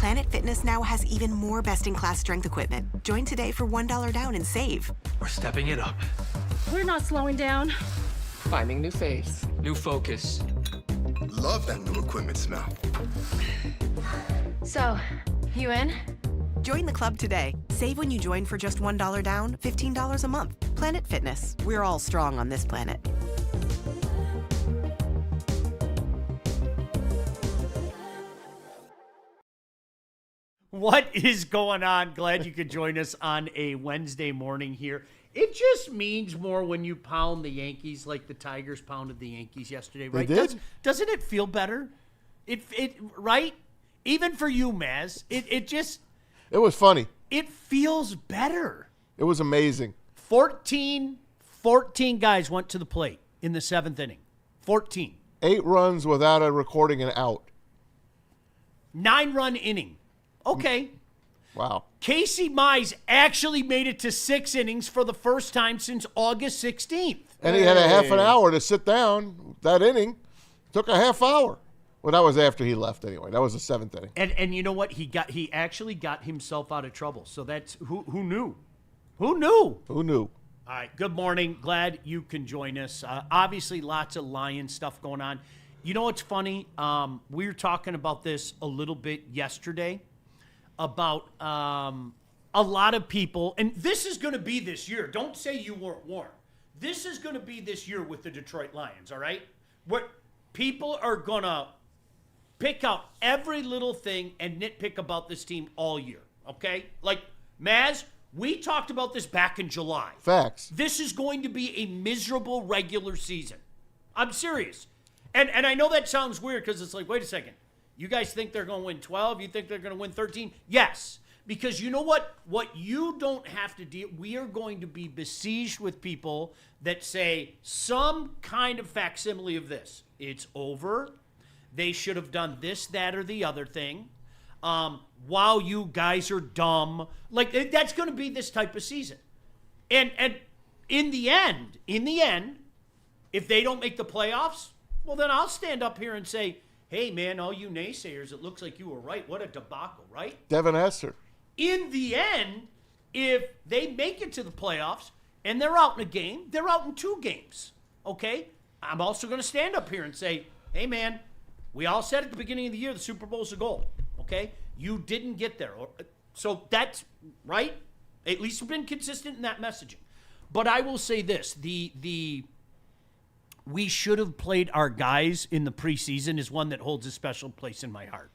Planet Fitness now has even more best-in-class strength equipment. Join today for $1 down and save. We're stepping it up. We're not slowing down. Finding new face. New focus. Love that new equipment smell. So, you in? Join the club today. Save when you join for just $1 down, $15 a month. Planet Fitness. We're all strong on this planet. What is going on? Glad you could join us on a Wednesday morning here. It just means more when you pound the Yankees like the Tigers pounded the Yankees yesterday, right? They did? Doesn't it feel better? It right? Even for you, Maz. It was funny. It feels better. It was amazing. 14 guys went to the plate in the 7th inning. 14. 8 runs without a recording an out. 9-run inning. Okay. Wow. Casey Mize actually made it to 6 innings for the first time since August 16th. And he had a half an hour to sit down. That inning took a half hour. Well, that was after he left anyway. That was the 7th inning. And you know what? He actually got himself out of trouble. So that's who knew? Who knew? Who knew? All right. Good morning. Glad you can join us. Obviously, lots of Lion stuff going on. You know what's funny? We were talking about this a little bit yesterday about a lot of people, and this is going to be this year. Don't say you weren't warned. This is going to be this year with the Detroit Lions, all right? What people are going to pick out every little thing and nitpick about this team all year, okay? Like, Maz, we talked about this back in July. Facts. This is going to be a miserable regular season. I'm serious. And I know that sounds weird because it's like, wait a second. You guys think they're going to win 12? You think they're going to win 13? Yes. Because you know what? What you don't have to do, we are going to be besieged with people that say some kind of facsimile of this. It's over. They should have done this, that, or the other thing. Wow, you guys are dumb. Like, that's going to be this type of season. And in the end, if they don't make the playoffs, well, then I'll stand up here and say, hey, man, all you naysayers, it looks like you were right. What a debacle, right? Devin Hester. In the end, if they make it to the playoffs and they're out in a game, they're out in 2 games, okay? I'm also going to stand up here and say, hey, man, we all said at the beginning of the year the Super Bowl's a goal, okay? You didn't get there. So that's right. At least we've been consistent in that messaging. But I will say this, we should have played our guys in the preseason is one that holds a special place in my heart.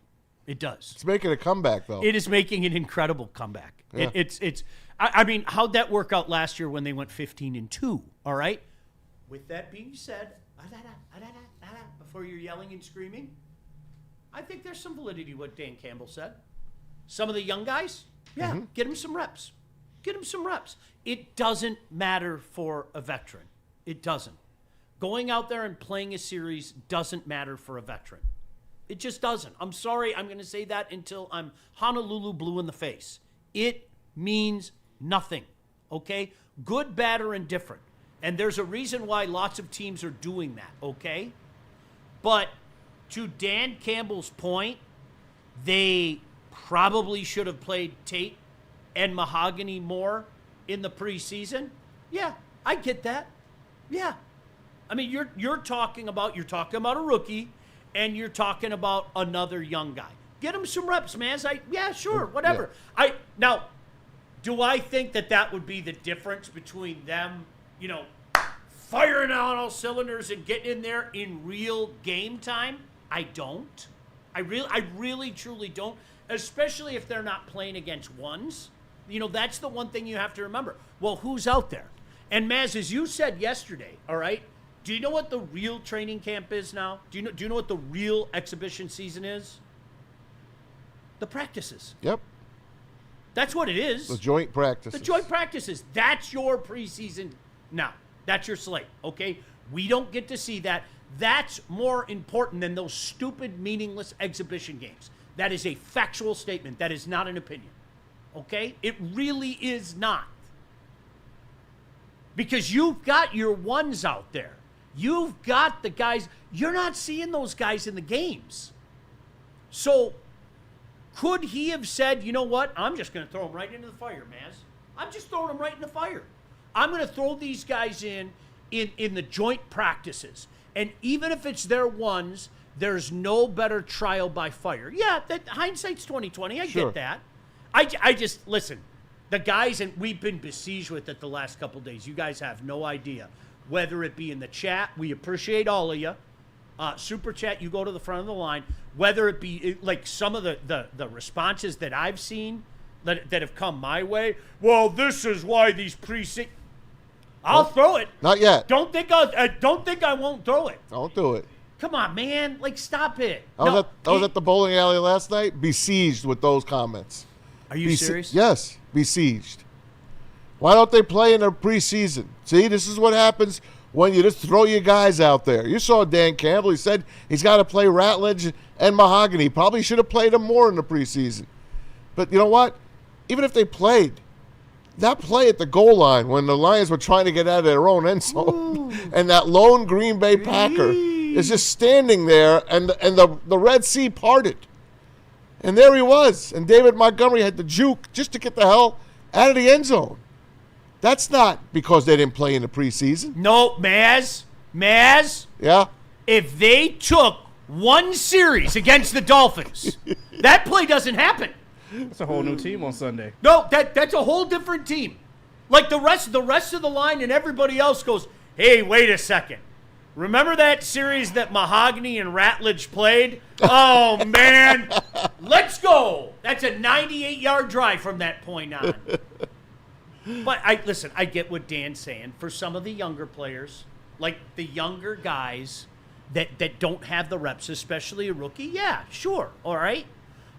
It does. It's making a comeback, though. It is making an incredible comeback. Yeah. I mean, how'd that work out last year when they went 15-2? All right. With that being said, before you're yelling and screaming, I think there's some validity to what Dan Campbell said. Some of the young guys, get them some reps. Get them some reps. It doesn't matter for a veteran. It doesn't. Going out there and playing a series doesn't matter for a veteran. It just doesn't. I'm sorry. I'm going to say that until I'm Honolulu blue in the face. It means nothing, okay? Good, bad, or indifferent. And there's a reason why lots of teams are doing that, okay? But to Dan Campbell's point, they probably should have played Tate and Mahogany more in the preseason. Yeah, I get that. Yeah. I mean, you're talking about a rookie, and you're talking about another young guy. Get him some reps, man. Yeah, sure, whatever. Yeah. Now, do I think that would be the difference between them, firing on all cylinders and getting in there in real game time? I don't. I really, truly don't. Especially if they're not playing against ones. That's the one thing you have to remember. Well, who's out there? And Maz, as you said yesterday, all right. Do you know what the real training camp is now? Do you know what the real exhibition season is? The practices. Yep. That's what it is. The joint practices. The joint practices. That's your preseason now. That's your slate, okay? We don't get to see that. That's more important than those stupid, meaningless exhibition games. That is a factual statement. That is not an opinion, okay? It really is not. Because you've got your ones out there. You've got the guys. You're not seeing those guys in the games. So Could he have said, you know what? I'm just going to throw him right into the fire, Maz. I'm just throwing them right in the fire. I'm going to throw these guys in the joint practices. And even if it's their ones, there's no better trial by fire. Yeah, that hindsight's 20/20. I get that. I just, listen, the guys, and we've been besieged with it the last couple days. You guys have no idea. Whether it be in the chat, we appreciate all of you. Super chat, you go to the front of the line. Whether it be like some of the responses that I've seen that have come my way. Well, this is why these precinct. I'll throw it. Not yet. Don't think I won't throw it. Don't do it. Come on, man. Like, stop it. I was at the bowling alley last night, besieged with those comments. Are you serious? Yes, besieged. Why don't they play in the preseason? See, this is what happens when you just throw your guys out there. You saw Dan Campbell. He said he's got to play Ratledge and Mahogany. Probably should have played them more in the preseason. But you know what? Even if they played, that play at the goal line when the Lions were trying to get out of their own end zone, and that lone Green Bay Packer is just standing there, and the Red Sea parted. And there he was. And David Montgomery had to juke just to get the hell out of the end zone. That's not because they didn't play in the preseason. No, Maz. Yeah? If they took one series against the Dolphins, that play doesn't happen. It's a whole new team on Sunday. No, that's a whole different team. Like the rest of the line and everybody else goes, hey, wait a second. Remember that series that Mahogany and Ratledge played? Oh, man. Let's go. That's a 98-yard drive from that point on. But I get what Dan's saying. For some of the younger players, like the younger guys that don't have the reps, especially a rookie, yeah, sure, all right.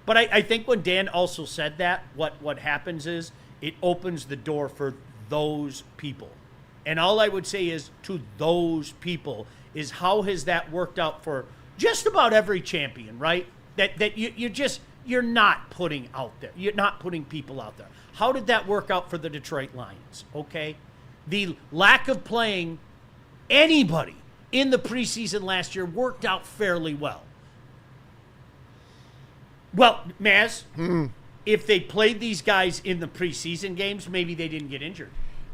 But I think when Dan also said that, what happens is it opens the door for those people. And all I would say is to those people is how has that worked out for just about every champion, right? That you're not putting out there. You're not putting people out there. How did that work out for the Detroit Lions? Okay. The lack of playing anybody in the preseason last year worked out fairly well. Well, Maz, if they played these guys in the preseason games, maybe they didn't get injured.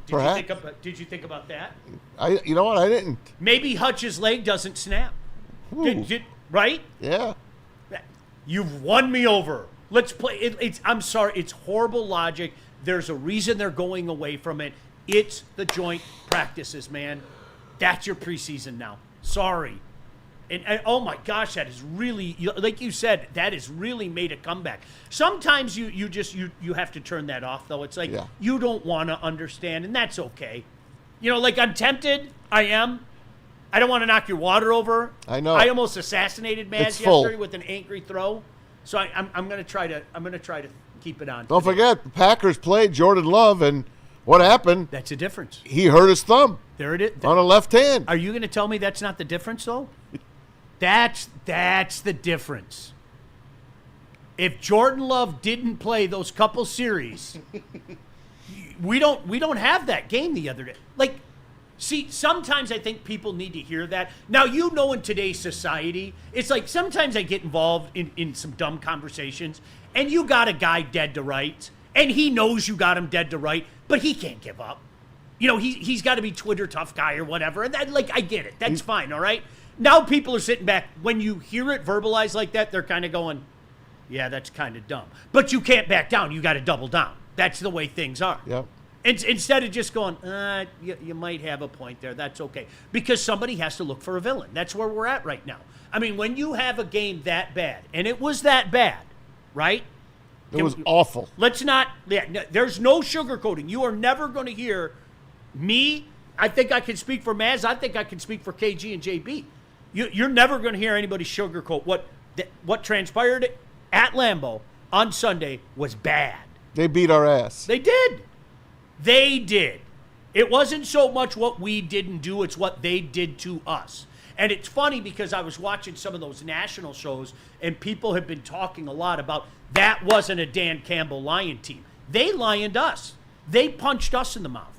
Did you think about that? You know what? I didn't. Maybe Hutch's leg doesn't snap. Right? Yeah. You've won me over. Let's play. I'm sorry. It's horrible logic. There's a reason they're going away from it. It's the joint practices, man. That's your preseason now. Sorry. And oh my gosh, that is really, like you said, that has really made a comeback. Sometimes you have to turn that off, though. It's like you don't want to understand, and that's okay. You know, like I'm tempted. I am. I don't want to knock your water over. I know. I almost assassinated Maz yesterday with an angry throw. So I'm gonna try to keep it on. Don't forget, the Packers played Jordan Love, and what happened? That's a difference. He hurt his thumb. There it is. On the left hand. Are you going to tell me that's not the difference, though? That's the difference. If Jordan Love didn't play those couple series, we don't have that game the other day. Like, see, sometimes I think people need to hear that. Now, you know, in today's society, it's like sometimes I get involved in some dumb conversations, and you got a guy dead to rights, and he knows you got him dead to right, but he can't give up. You know, he's got to be Twitter tough guy or whatever. And that, like, I get it. That's fine, all right? Now people are sitting back. When you hear it verbalized like that, they're kind of going, yeah, that's kind of dumb. But you can't back down. You got to double down. That's the way things are. Yep. Instead of just going, you might have a point there. That's okay. Because somebody has to look for a villain. That's where we're at right now. I mean, when you have a game that bad, and it was that bad, right? It was awful. Let's not, there's no sugarcoating. You are never going to hear me. I think I can speak for Maz. I think I can speak for KG and JB. You're never going to hear anybody sugarcoat what transpired at Lambeau on Sunday was bad. They beat our ass. They did. They did. It wasn't so much what we didn't do, it's what they did to us. And it's funny because I was watching some of those national shows and people have been talking a lot about that wasn't a Dan Campbell Lion team. They lioned us. They punched us in the mouth.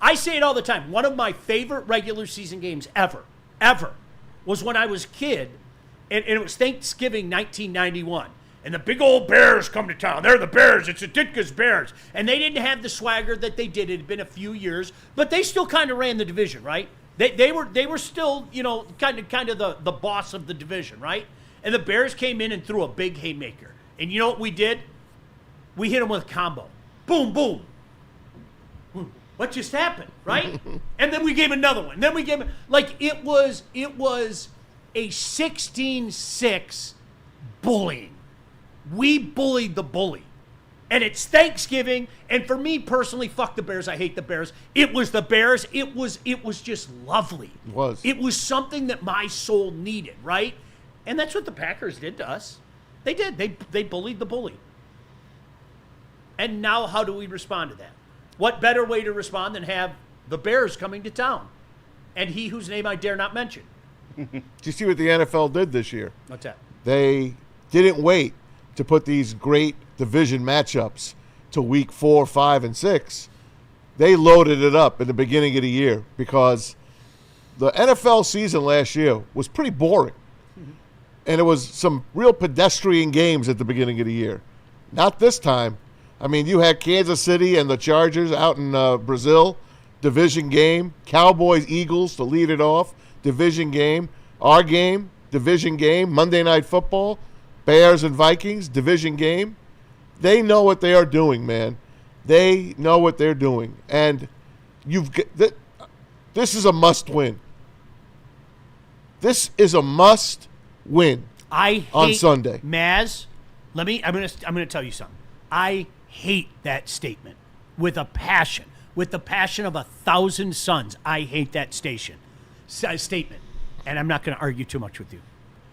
I say it all the time. One of my favorite regular season games ever, was when I was a kid, and it was Thanksgiving 1991. And the big old Bears come to town. They're the Bears. It's the Ditka's Bears. And they didn't have the swagger that they did. It had been a few years, but they still kind of ran the division, right? They were still, kind of the boss of the division, right? And the Bears came in and threw a big haymaker. And you know what we did? We hit them with a combo. Boom, boom. What just happened, right? And then we gave another one. Then we gave it was a 16-6 bullying. We bullied the bully. And it's Thanksgiving, and for me personally, fuck the Bears. I hate the Bears. It was the Bears. It was just lovely. It was. It was something that my soul needed, right? And that's what the Packers did to us. They did. They bullied the bully. And now how do we respond to that? What better way to respond than have the Bears coming to town? And he whose name I dare not mention. Do you see what the NFL did this year? What's that? They didn't wait to put these great division matchups to week 4, 5, and 6. They loaded it up in the beginning of the year because the NFL season last year was pretty boring. And it was some real pedestrian games at the beginning of the year. Not this time. I mean, you had Kansas City and the Chargers out in Brazil, division game. Cowboys, Eagles to lead it off, division game. Our game, division game. Monday Night Football, Bears and Vikings, division game. They know what they are doing, man. They know what they're doing. And this is a must-win. This is a must-win on Sunday. Maz, I'm gonna tell you something. I hate that statement with a passion. With the passion of 1,000 suns, I hate that statement. And I'm not going to argue too much with you.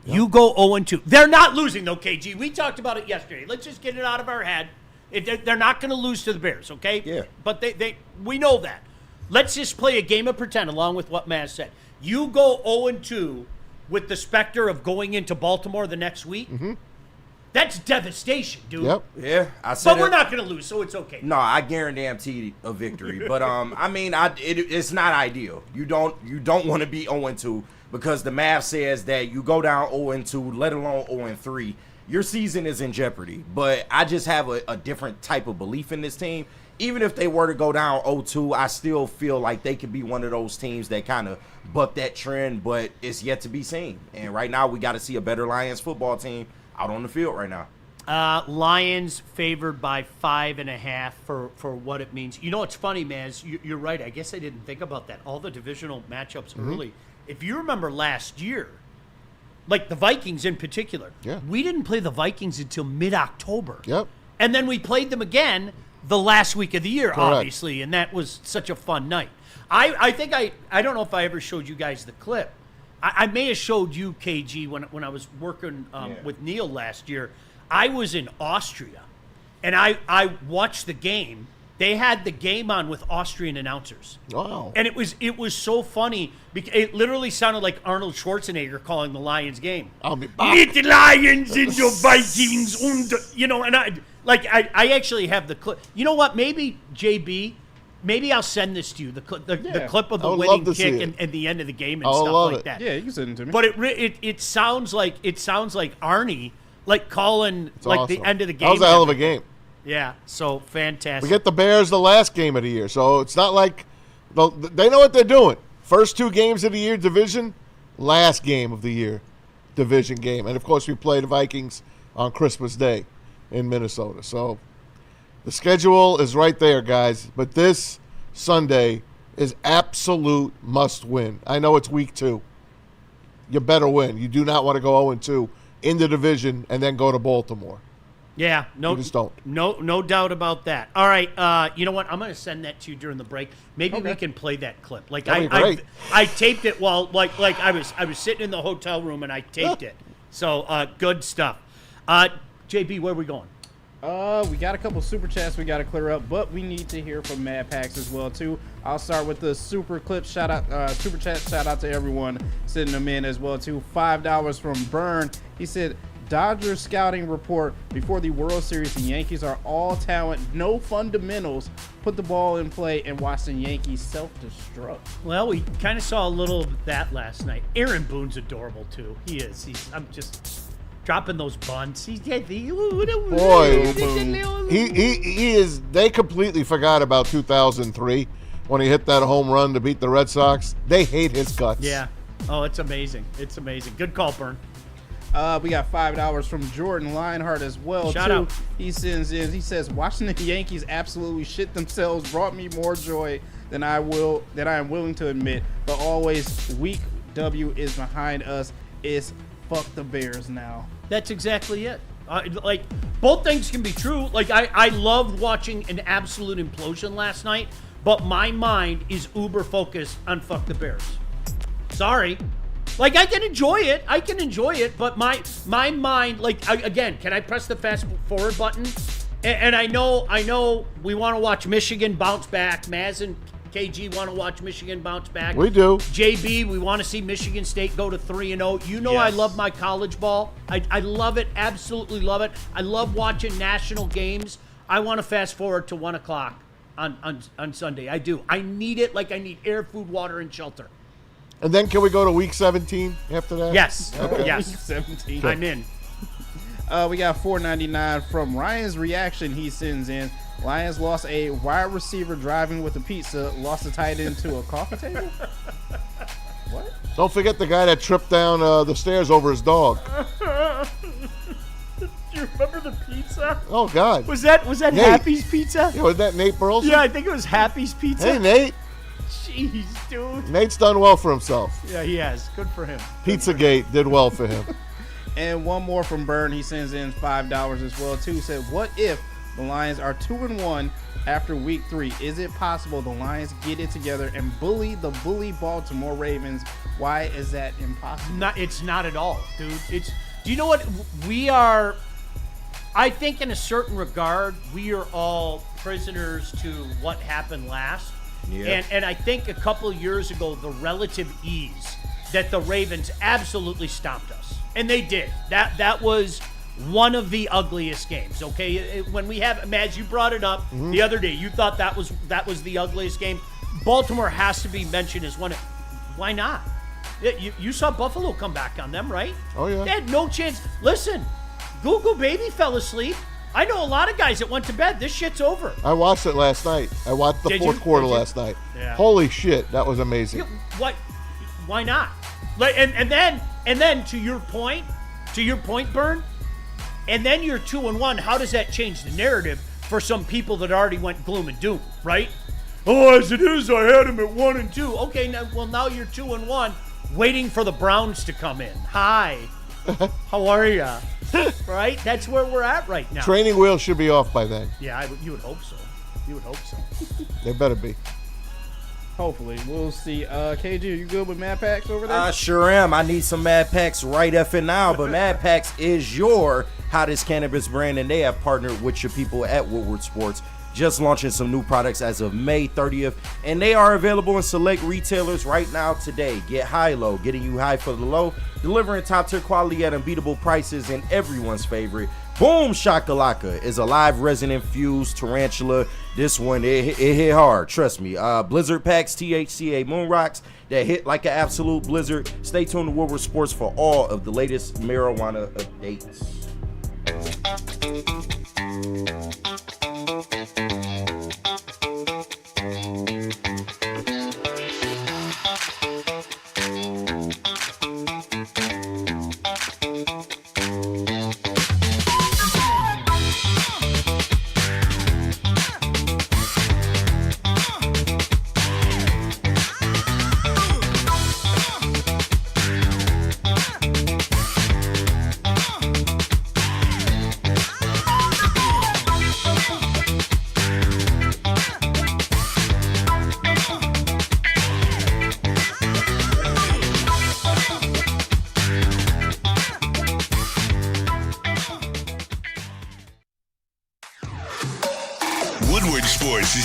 Yep. You go 0-2. They're not losing, though, KG. We talked about it yesterday. Let's just get it out of our head. They're not going to lose to the Bears, okay? Yeah. But we know that. Let's just play a game of pretend along with what Maz said. You go 0-2 with the specter of going into Baltimore the next week. Mm-hmm. That's devastation, dude. Yep. Yeah, I said. But we're not going to lose, so it's okay. No, I guarantee a victory. But I mean, it's not ideal. You don't want to be 0-2 because the math says that you go down 0-2, let alone 0-3, your season is in jeopardy. But I just have a different type of belief in this team. Even if they were to go down 0-2, I still feel like they could be one of those teams that kind of buck that trend. But it's yet to be seen. And right now, we got to see a better Lions football team out on the field right now. Lions favored by 5.5 for what it means. You know, it's funny, Maz. You're right. I guess I didn't think about that. All the divisional matchups early. If you remember last year, like the Vikings in particular, we didn't play the Vikings until mid-October. Yep. And then we played them again the last week of the year, obviously, and that was such a fun night. I think I don't know if I ever showed you guys the clip. I may have showed you, KG, when I was working with Neil last year. I was in Austria, and I watched the game. They had the game on with Austrian announcers. Wow. And it was so funny. Because it literally sounded like Arnold Schwarzenegger calling the Lions game. Meet the Lions and the Vikings. And I actually have the clip. You know what? Maybe, JB, maybe I'll send this to you, the clip of the winning kick and the end of the game and stuff like that. Yeah, you can send it to me. But it sounds like Arnie calling awesome. the end of the game. That was a hell of a game. Yeah, so fantastic. We get the Bears the last game of the year, so it's not like they know what they're doing. First 2 games of the year, division. Last game of the year, division game. And, of course, we play the Vikings on Christmas Day in Minnesota. So the schedule is right there, guys. But this Sunday is absolute must-win. I know it's week 2. You better win. You do not want to go 0-2 in the division and then go to Baltimore. Yeah, You just don't. No doubt about that. All right, you know what? I'm going to send that to you during the break. Maybe we can play that clip. That'd be great. I taped it while I was sitting in the hotel room and I taped it. So good stuff. JB, where are we going? We got a couple super chats we got to clear up, but we need to hear from Mad Packs as well too. I'll start with the super clip shout out, super chat shout out to everyone sending them in as well too. $5 from Burn. He said, Dodgers scouting report before the World Series, the Yankees are all talent, no fundamentals. Put the ball in play and watch the Yankees self-destruct. Well, we kind of saw a little of that last night. Aaron Boone's adorable too. He is. Dropping those bunts. Boy, he is. They completely forgot about 2003 when he hit that home run to beat the Red Sox. They hate his guts. Yeah. Oh, it's amazing. It's amazing. Good call, Bern. We got $5 from Jordan Lionheart as well. Shout too. out. He sends in. He says, "Watching the Yankees absolutely shit themselves brought me more joy than I am willing to admit. But always, weak W is behind us. It's fuck the Bears now." That's exactly it. Like, both things can be true. Like, I loved watching an absolute implosion last night, but my mind is uber focused on fuck the Bears. Sorry. Like, I can enjoy it, but my mind, like, again, can I press the fast forward button? And I know we want to watch Michigan bounce back. Maz and KG want to watch Michigan bounce back. We do. JB, we want to see Michigan State go to 3-0. You know, Yes. I love my college ball. I love it, absolutely love it. I love watching national games. I want to fast forward to 1 o'clock on Sunday. I do. I need it like I need air, food, water, and shelter. And then can we go to week 17 after that? Yes. Week Yes. 17. I'm in. We got $4.99 from Ryan's reaction. He sends in, Lions lost a wide receiver driving with a pizza, lost a tight end to a coffee table? What? Don't forget the guy that tripped down the stairs over his dog. Do you remember the pizza? Oh, God. Was that Nate. Happy's Pizza? Yeah, was that Nate Burleson? Yeah, I think it was Happy's Pizza. Hey, Nate. Jeez, dude. Nate's done well for himself. Yeah, he has. Good for him. Pizzagate did well for him. And one more from Bern. He sends in $5 as well, too. He said, what if the Lions are 2-1 after week 3? Is it possible the Lions get it together and bully the Baltimore Ravens? Why is that impossible? It's not at all, dude. Do you know what? We are, I think in a certain regard, we are all prisoners to what happened last. Yeah. And I think a couple of years ago, the relative ease that the Ravens absolutely stomped us. And they did. That was one of the ugliest games, okay? When we have, Maz, you brought it up the other day. You thought that was the ugliest game. Baltimore has to be mentioned as one. Why not? You saw Buffalo come back on them, right? Oh, yeah. They had no chance. Listen, Google Baby fell asleep. I know a lot of guys that went to bed. This shit's over. I watched it last night. I watched the Did fourth you? quarter Did you? last night. Yeah. Holy shit, that was amazing. What? Why not? Like, and then to your point, Bern. And then you're 2-1. How does that change the narrative for some people that already went gloom and doom, right? Oh, as it is, I had him at 1-2. Okay, now you're 2-1, waiting for the Browns to come in. Hi, how are ya? Right? That's where we're at right now. Training wheels should be off by then. Yeah, you would hope so. You would hope so. They better be. Hopefully. We'll see. KG, you good with Mad Packs over there? I sure am. I need some Mad Packs right effing now. But Mad Packs is your hottest cannabis brand, and they have partnered with your people at Woodward Sports. Just launching some new products as of May 30th, and they are available in select retailers right now today. Get high low, getting you high for the low, delivering top tier quality at unbeatable prices, and everyone's favorite Boom Shakalaka is a live resin infused tarantula. This one, it hit hard, trust me. Blizzard packs, THCA moon rocks that hit like an absolute blizzard. Stay tuned to Woodward Sports for all of the latest marijuana updates.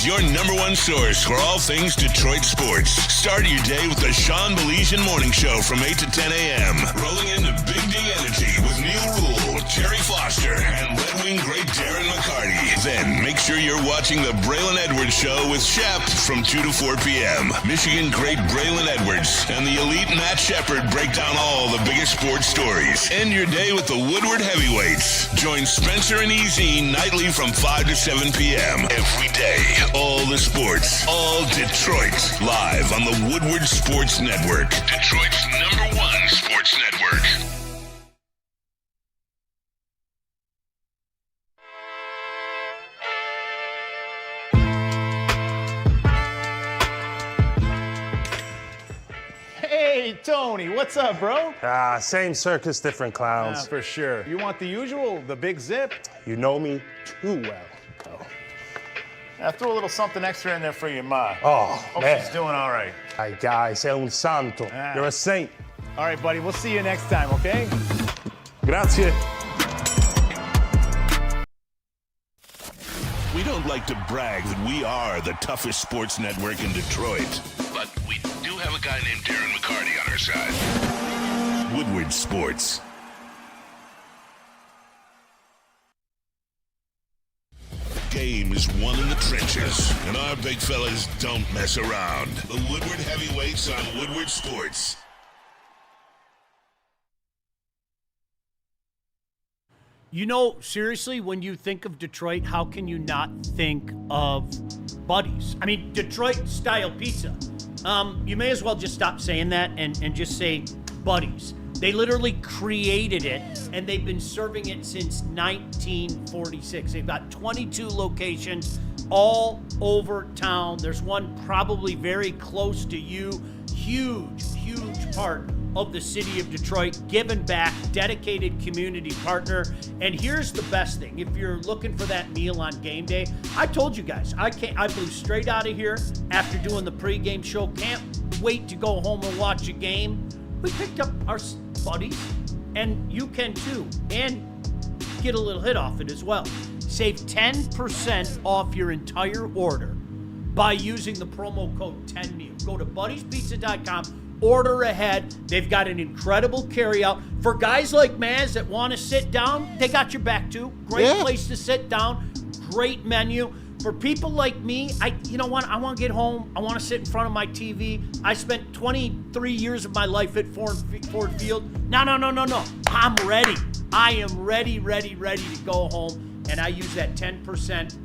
your #1 source for all things Detroit sports. Start your day with the Baligian Morning Show from 8 to 10 a.m. Rolling into Big D Energy with Neil Rule, Terry Foster, and Red Wing great Darren McCarty. Then make sure you're watching the Braylon Edwards Show with Shep from 2 to 4 p.m. Michigan great Braylon Edwards and the elite Matt Shepard break down all the biggest sports stories. End your day with the Woodward Heavyweights. Join Spencer and EZ nightly from 5 to 7 p.m. Every day. All the sports, all Detroit. Live on the Woodward Sports Network. Detroit's #1 sports network. Hey, Tony, what's up, bro? Same circus, different clowns. For sure. You want the usual, the big zip? You know me too well. I threw a little something extra in there for your ma. Oh, Hope man. she's doing all right. Ay, guy, sei un santo. You're a saint. All right, buddy. We'll see you next time, okay? Grazie. We don't like to brag that we are the toughest sports network in Detroit, but we do have a guy named Darren McCarty on our side. Woodward Sports. Game is won in the trenches, and our big fellas don't mess around. The Woodward Heavyweights on Woodward Sports. You know, seriously, when you think of Detroit, how can you not think of Buddies? I mean, Detroit-style pizza. You may as well just stop saying that and just say Buddies. They literally created it, and they've been serving it since 1946. They've got 22 locations all over town. There's one probably very close to you. Huge, huge part of the city of Detroit, giving back, dedicated community partner. And here's the best thing. If you're looking for that meal on game day, I told you guys, I flew straight out of here after doing the pregame show. Can't wait to go home and watch a game. We picked up our Buddies, and you can too, and get a little hit off it as well. Save 10% off your entire order by using the promo code 10MEAL. Go to buddiespizza.com, order ahead. They've got an incredible carryout. For guys like Mize that want to sit down, they got your back too. Great place to sit down, great menu. For people like me, I want to get home. I want to sit in front of my TV. I spent 23 years of my life at Ford Field. No. I'm ready. I am ready to go home. And I use that 10%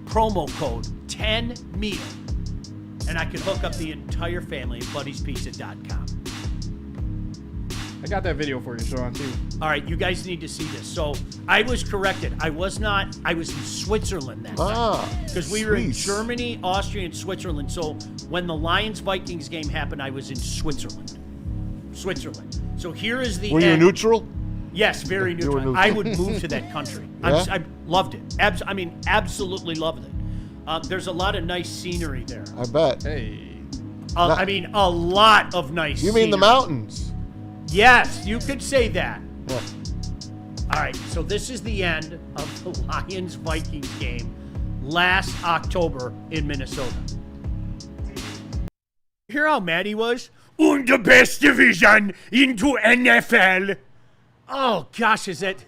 promo code 10MEAL. And I can hook up the entire family at buddiespizza.com. I got that video for you, Sean, too. All right, you guys need to see this. So I was corrected. I was in Switzerland that time. Because we were in Germany, Austria, and Switzerland. So when the Lions-Vikings game happened, I was in Switzerland. So here is the Were you neutral? Yes, very neutral. I would move to that country. Yeah? I loved it. Absolutely loved it. There's a lot of nice scenery there. I bet. Hey. A lot of nice You scenery. mean the mountains? Yes, you could say that. Yeah. All right, so this is the end of the Lions-Vikings game last October in Minnesota. Hear how mad he was? Und the best division into NFL. Oh gosh, is it?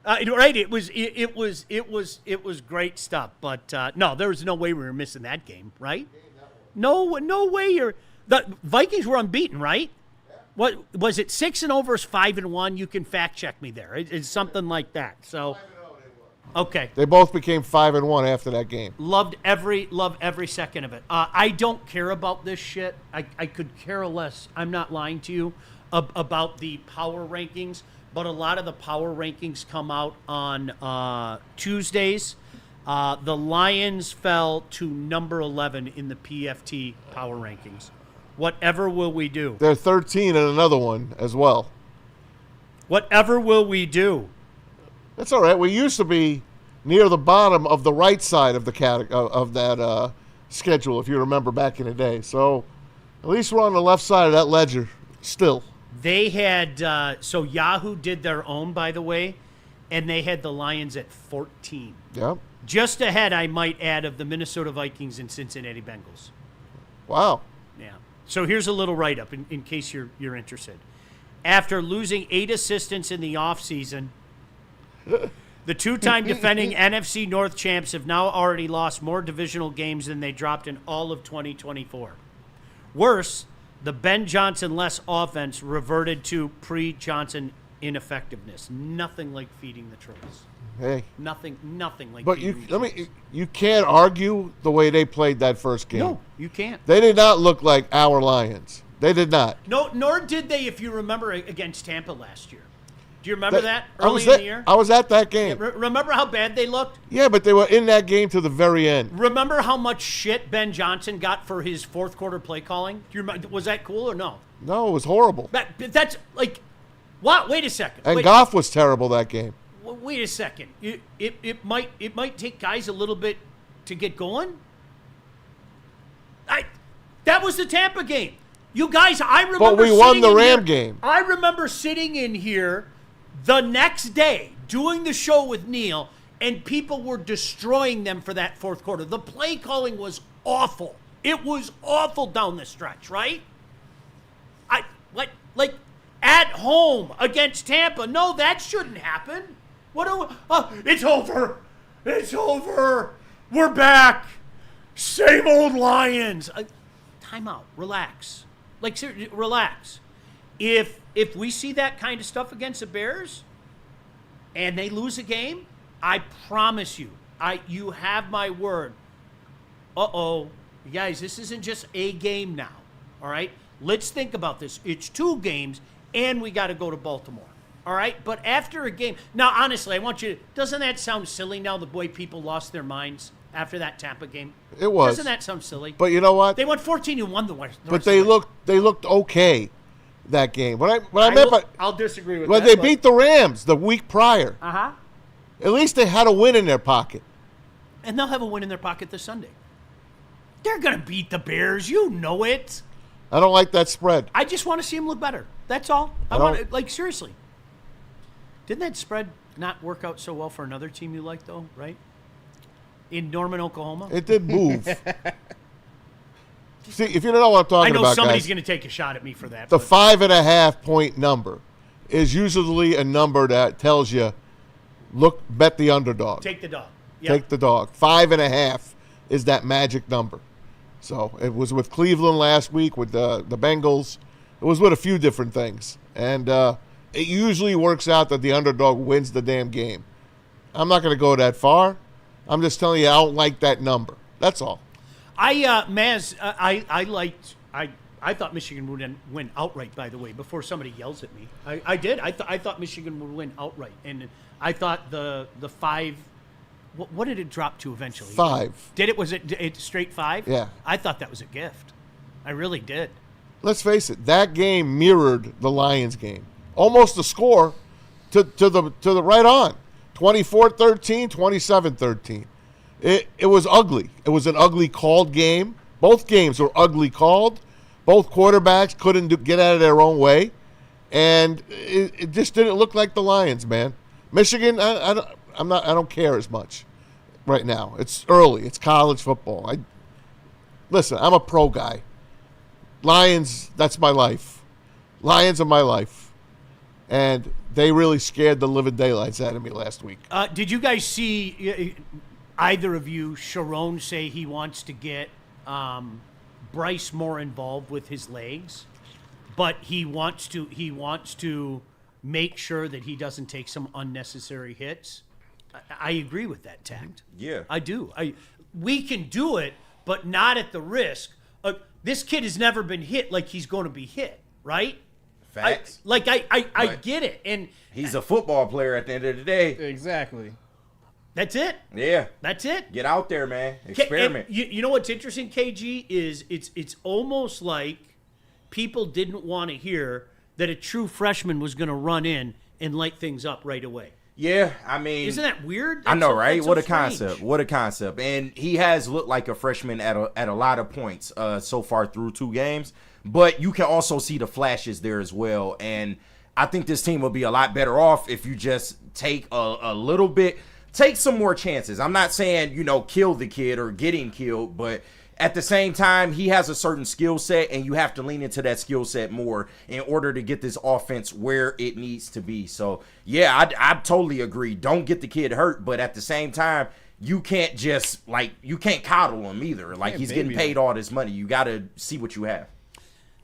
Right, it was great stuff. But no, there was no way we were missing that game, right? No way. The Vikings were unbeaten, right? What was it? 6-0 versus 5-1. You can fact check me there. It's something like that. So, okay. They both became 5-1 after that game. Loved every second of it. I don't care about this shit. I could care less. I'm not lying to you about the power rankings, but a lot of the power rankings come out on Tuesdays. The Lions fell to number 11 in the PFT power rankings. Whatever will we do? They're 13 in another one as well. Whatever will we do? That's all right. We used to be near the bottom of the right side of the of that schedule, if you remember back in the day. So at least we're on the left side of that ledger still. They had so Yahoo did their own, by the way, and they had the Lions at 14. Yep. Just ahead, I might add, of the Minnesota Vikings and Cincinnati Bengals. Wow. Yeah. So here's a little write-up in case you're interested. After losing 8 assistants in the offseason, the two-time defending NFC North champs have now already lost more divisional games than they dropped in all of 2024. Worse, the Ben Johnson-less offense reverted to pre-Johnson ineffectiveness. Nothing like feeding the trolls. Hey. Nothing like But feeding the trolls. you can't argue the way they played that first game. No, you can't. They did not look like our Lions. They did not. No, nor did they, if you remember, against Tampa last year. Do you remember that I early was in at, the year? I was at that game. Remember how bad they looked? Yeah, but they were in that game to the very end. Remember how much shit Ben Johnson got for his fourth quarter play calling? Do you remember? Was that cool or no? No, it was horrible. That's like, what? Wait a second. And Goff was terrible that game. Wait a second. It might take guys a little bit to get going. That was the Tampa game. You guys, I remember. But we won the Ram game. I remember sitting in here the next day doing the show with Neil, and people were destroying them for that fourth quarter. The play calling was awful. It was awful down the stretch, right? Like at home against Tampa. No, that shouldn't happen. It's over. It's over. We're back. Same old Lions. Time out. Relax. Like, seriously, relax. If we see that kind of stuff against the Bears and they lose a game, I promise you, you have my word. You guys, this isn't just a game now, all right? Let's think about this. It's 2 games, and we got to go to Baltimore, all right? But after a game, now, honestly, I want you to, doesn't that sound silly now, the way people lost their minds after that Tampa game? It was. Doesn't that sound silly? But you know what? They went 14 and won the West. But they looked okay that game. I'll disagree with that. When they beat the Rams the week prior, Uh-huh. at least they had a win in their pocket. And they'll have a win in their pocket this Sunday. They're going to beat the Bears. You know it. I don't like that spread. I just want to see them look better. That's all. Seriously. Didn't that spread not work out so well for another team you like, though, right? In Norman, Oklahoma? It did move. See, if you don't know what I'm talking about, I know somebody's guys, going to take a shot at me for that. the 5.5 point number is usually a number that tells you, bet the underdog. Take the dog. Yep. Take the dog. 5.5 is that magic number. So it was with Cleveland last week with the Bengals. It was with a few different things. And it usually works out that the underdog wins the damn game. I'm not going to go that far. I'm just telling you I don't like that number. That's all. Maz, I thought Michigan would win outright, by the way, before somebody yells at me. I did. I thought Michigan would win outright. And I thought the 5, what did it drop to eventually? 5. Did it? Was it straight 5? Yeah. I thought that was a gift. I really did. Let's face it, that game mirrored the Lions game. Almost the score to the right on. 24-13, 27-13. It was ugly. It was an ugly called game. Both games were ugly called. Both quarterbacks couldn't get out of their own way. And it just didn't look like the Lions, man. Michigan, I don't care as much right now. It's early. It's college football. Listen, I'm a pro guy. Lions, that's my life. Lions are my life. And they really scared the living daylights out of me last week. Did you guys see either of you, Sharon, say he wants to get Bryce more involved with his legs, but he wants to make sure that he doesn't take some unnecessary hits? I agree with that tact. Yeah. I do. We can do it, but not at the risk. This kid has never been hit like he's going to be hit, right? Facts. I get it. And he's a football player at the end of the day. Exactly. That's it. Yeah. That's it. Get out there, man. Experiment. You know what's interesting, KG, is it's almost like people didn't want to hear that a true freshman was going to run in and light things up right away. Yeah, I mean... Isn't that weird? I know, right? What a strange concept. What a concept. And he has looked like a freshman at a lot of points so far through 2 games. But you can also see the flashes there as well. And I think this team will be a lot better off if you just take a little bit, take some more chances. I'm not saying, kill the kid or get him killed, but at the same time, he has a certain skill set, and you have to lean into that skill set more in order to get this offense where it needs to be. So, yeah, I totally agree. Don't get the kid hurt, but at the same time, you can't just, you can't coddle him either. Like, he's getting paid all this money. You got to see what you have.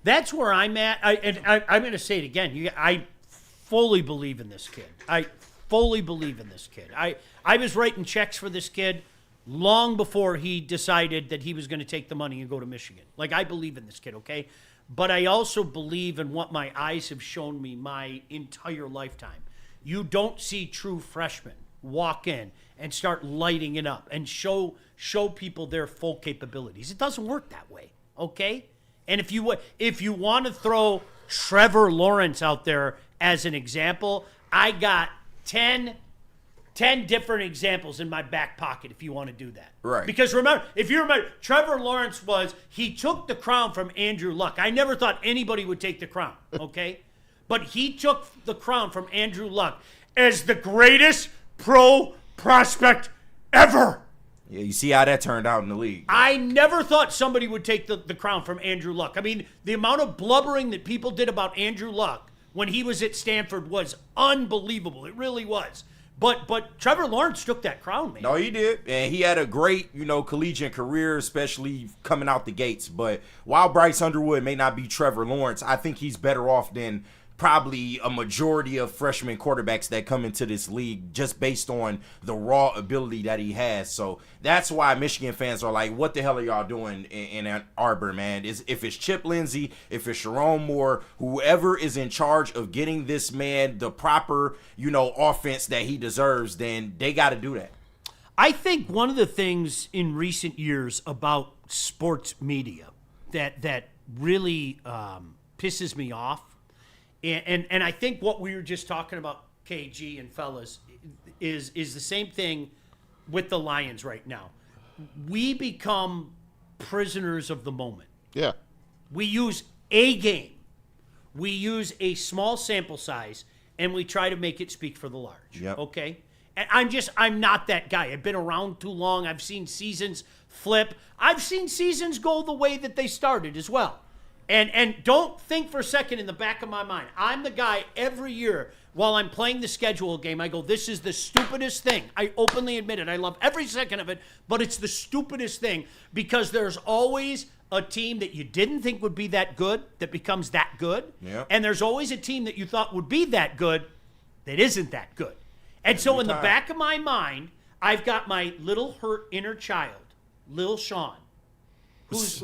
That's where I'm at. I'm going to say it again. I fully believe in this kid. I fully believe in this kid. I was writing checks for this kid long before he decided that he was going to take the money and go to Michigan. Like, I believe in this kid, okay? But I also believe in what my eyes have shown me my entire lifetime. You don't see true freshmen walk in and start lighting it up and show people their full capabilities. It doesn't work that way, okay? And if you want to throw Trevor Lawrence out there as an example, I got 10 different examples in my back pocket if you want to do that. Right. Because if you remember, Trevor Lawrence he took the crown from Andrew Luck. I never thought anybody would take the crown, okay? But he took the crown from Andrew Luck as the greatest pro prospect ever. Yeah, you see how that turned out in the league. I never thought somebody would take the crown from Andrew Luck. I mean, the amount of blubbering that people did about Andrew Luck when he was at Stanford was unbelievable. It really was. But Trevor Lawrence took that crown, man. No, he did. And he had a great, collegiate career, especially coming out the gates. But while Bryce Underwood may not be Trevor Lawrence, I think he's better off than probably a majority of freshman quarterbacks that come into this league just based on the raw ability that he has. So that's why Michigan fans are like, what the hell are y'all doing in Ann Arbor, man? If it's Chip Lindsey, if it's Sharon Moore, whoever is in charge of getting this man the proper, offense that he deserves, then they got to do that. I think one of the things in recent years about sports media that really pisses me off, and I think what we were just talking about, KG and fellas, is the same thing with the Lions right now. We become prisoners of the moment. Yeah. We use a game. We use a small sample size, and we try to make it speak for the large. Yep. Okay? And I'm not that guy. I've been around too long. I've seen seasons flip. I've seen seasons go the way that they started as well. And don't think for a second in the back of my mind, I'm the guy every year while I'm playing the schedule game, I go, this is the stupidest thing. I openly admit it. I love every second of it, but it's the stupidest thing because there's always a team that you didn't think would be that good that becomes that good. Yep. And there's always a team that you thought would be that good that isn't that good. And so in the back of my mind, I've got my little hurt inner child, Lil Sean. Who's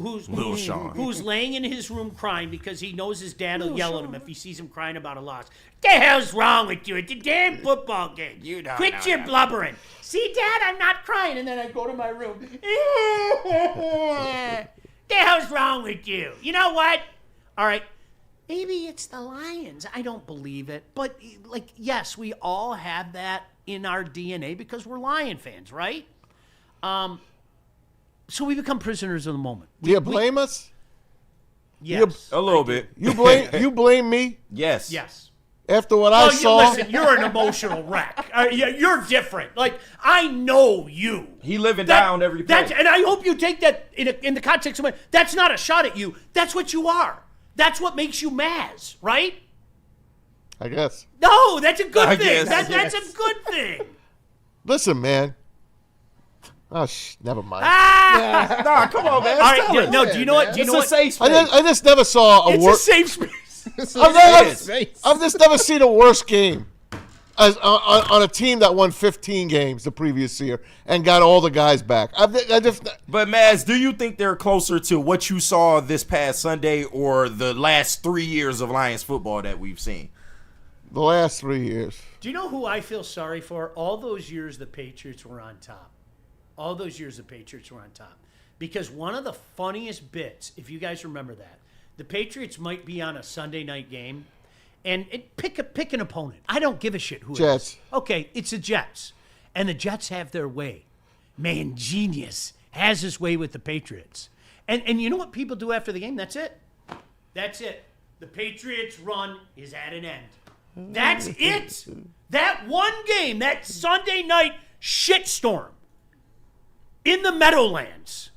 laying in his room crying because he knows his dad will yell at him if he sees him crying about a loss. The hell's wrong with you? It's a damn football game. Quit your blubbering. See, Dad, I'm not crying. And then I go to my room. The hell's wrong with you? You know what? All right. Maybe it's the Lions. I don't believe it. But, yes, we all have that in our DNA because we're Lion fans, right? So we become prisoners of the moment. Do you blame us? Yes. A little bit. You blame me? Yes. Yes. After what I saw? Listen, you're an emotional wreck. You're different. Like, I know you. He living down every play. And I hope you take that in the context of that's not a shot at you. That's what you are. That's what makes you Maz, right? I guess. No, that's a good thing. That's a good thing. Listen, man. Oh, never mind. Nah, come on, man. All right, do you know what? It's a safe space. I just never saw a worse. It's a safe space. I've just never seen a worse game on a team that won 15 games the previous year and got all the guys back. But, Maz, do you think they're closer to what you saw this past Sunday or the last 3 years of Lions football that we've seen? The last 3 years. Do you know who I feel sorry for? All those years the Patriots were on top. Because one of the funniest bits, if you guys remember that, the Patriots might be on a Sunday night game and pick an opponent. I don't give a shit who Jets. it is. Okay, it's the Jets. And the Jets have their way. Man, genius has his way with the Patriots. And you know what people do after the game? That's it. The Patriots' run is at an end. That's it. That one game, that Sunday night shitstorm in the Meadowlands,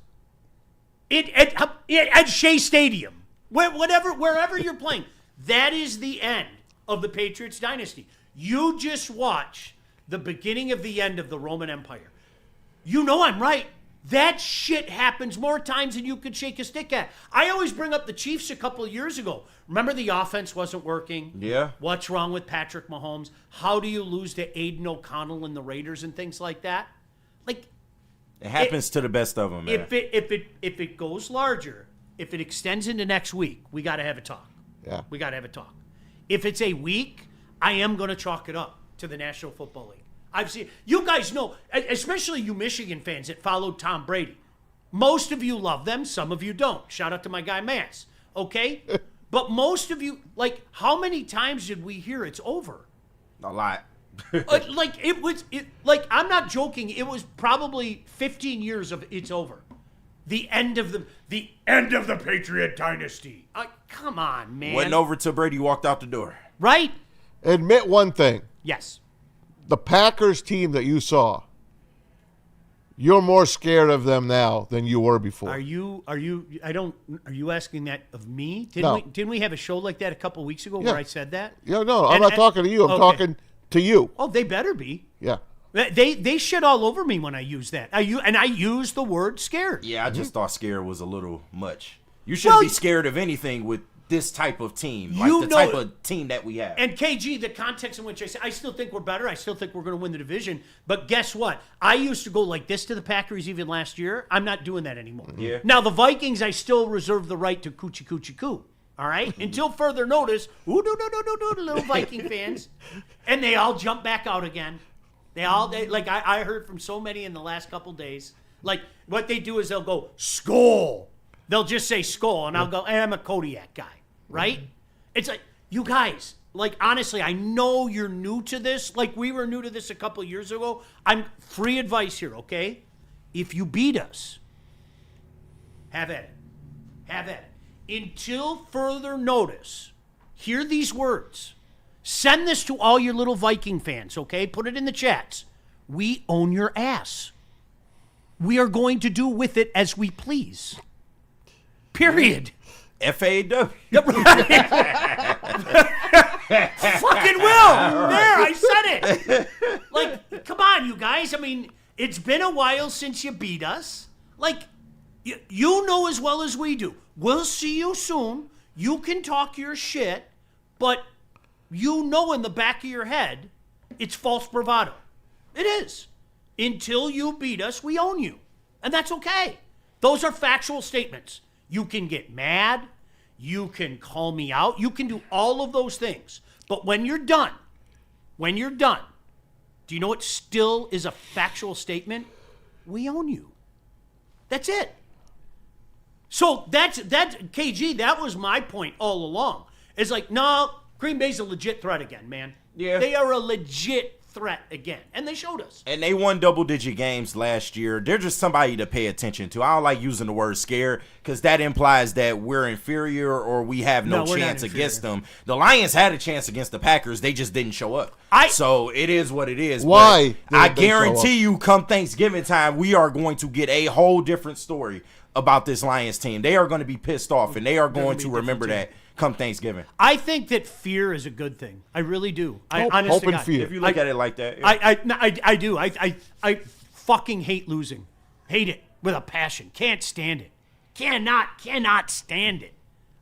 at Shea Stadium, wherever you're playing, that is the end of the Patriots dynasty. You just watch the beginning of the end of the Roman Empire. You know I'm right. That shit happens more times than you could shake a stick at. I always bring up the Chiefs a couple of years ago. Remember the offense wasn't working? Yeah. What's wrong with Patrick Mahomes? How do you lose to Aiden O'Connell and the Raiders and things like that? Like, it happens to the best of them, man. If it goes larger, if it extends into next week, we got to have a talk. Yeah. We got to have a talk. If it's a week, I am going to chalk it up to the National Football League. I've seen, you guys know, especially you Michigan fans that followed Tom Brady. Most of you love them, some of you don't. Shout out to my guy Mass, okay? But most of you, like, how many times did we hear it's over? A lot. I'm not joking. It was probably 15 years of it's over. The end of the Patriot dynasty. Come on, man. Wasn't over till Brady walked out the door. Right? Admit one thing. Yes. The Packers team that you saw, you're more scared of them now than you were before. Are you asking that of me? No. Didn't we have a show like that a couple weeks ago where I said that? Yeah, no, I'm not talking to you. I'm talking to you. Oh, they better be. Yeah. They shit all over me when I use that. I use the word scared. Yeah, I just thought scared was a little much. You shouldn't be scared of anything with this type of team, type of team that we have. And KG, the context in which I say, I still think we're better. I still think we're going to win the division. But guess what? I used to go like this to the Packers even last year. I'm not doing that anymore. Yeah. Now, the Vikings, I still reserve the right to coochie coochie coo. All right? Until further notice, little Viking fans. And they all jump back out again. I heard from so many in the last couple days. Like, what they do is they'll go, Skull. They'll just say Skull, and I'll go, I'm a Kodiak guy, right? It's like, you guys, like, honestly, I know you're new to this. Like, we were new to this a couple of years ago. I'm free advice here, okay? If you beat us, have at it. Have at it. Until further notice, hear these words. Send this to all your little Viking fans, okay? Put it in the chats. We own your ass. We are going to do with it as we please. Period. FAW. Fucking will. There, I said it. Like, come on, you guys. I mean, it's been a while since you beat us. Like, you know as well as we do. We'll see you soon. You can talk your shit, but you know in the back of your head, it's false bravado. It is. Until you beat us, we own you. And that's okay. Those are factual statements. You can get mad. You can call me out. You can do all of those things. But when you're done, do you know what still is a factual statement? We own you. That's it. So that's KG, that was my point all along. It's like, no, Green Bay's a legit threat again, man. Yeah. They are a legit threat again. And they showed us. And they won double-digit games last year. They're just somebody to pay attention to. I don't like using the word scared because that implies that we're inferior or we have no chance against them. The Lions had a chance against the Packers. They just didn't show up. So it is what it is. Why? I guarantee you come Thanksgiving time, we are going to get a whole different story about this Lions team. They are going to be pissed off, and they are going to remember that come Thanksgiving. I think that fear is a good thing. I really do. Hope and fear. If you look at it like that. Yeah. I do. I fucking hate losing. Hate it with a passion. Can't stand it. Cannot stand it.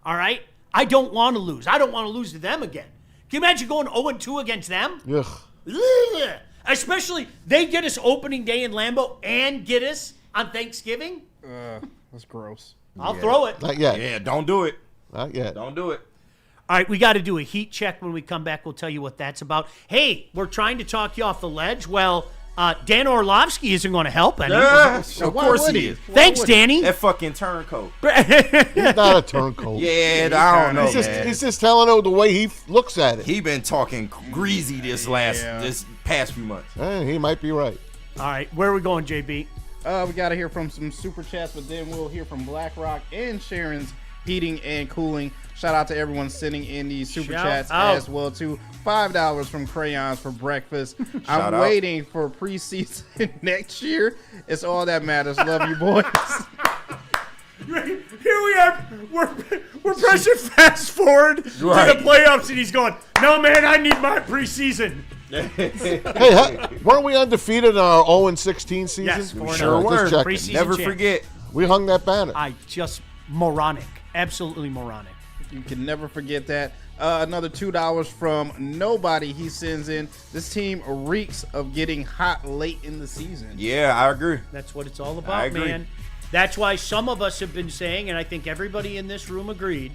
All right? I don't want to lose. I don't want to lose to them again. Can you imagine going 0-2 against them? Ugh. Ugh. Especially, they get us opening day in Lambeau and get us on Thanksgiving? That's gross. I'll throw it. Not yet. Yeah, don't do it. Not yet. Don't do it. All right, we got to do a heat check when we come back. We'll tell you what that's about. Hey, we're trying to talk you off the ledge. Well, Dan Orlovsky isn't going to help any. Of course he is. Thanks, Danny. That fucking turncoat. He's not a turncoat. Yeah, I don't know, He's just telling her the way he looks at it. He been talking greasy this past few months. He might be right. All right, where are we going, JB? We got to hear from some super chats, but then we'll hear from BlackRock and Sharon's Heating and Cooling. Shout out to everyone sending in these super chats out. as well too. $5 from Crayons for breakfast. I'm out. waiting for preseason next year. It's all that matters. Love you, boys. Here we are. We're pressing fast forward to the playoffs, and he's going, no, man, I need my preseason. Hey, weren't we undefeated in our 0-16 season? Yes, we sure were. Preseason Never champ. forget. We hung that banner. Moronic. Absolutely moronic. You can never forget that. Another $2 from Nobody. He sends in, this team reeks of getting hot late in the season. Yeah, I agree. That's what it's all I about, agree. man. That's why some of us have been saying, and I think everybody in this room agreed,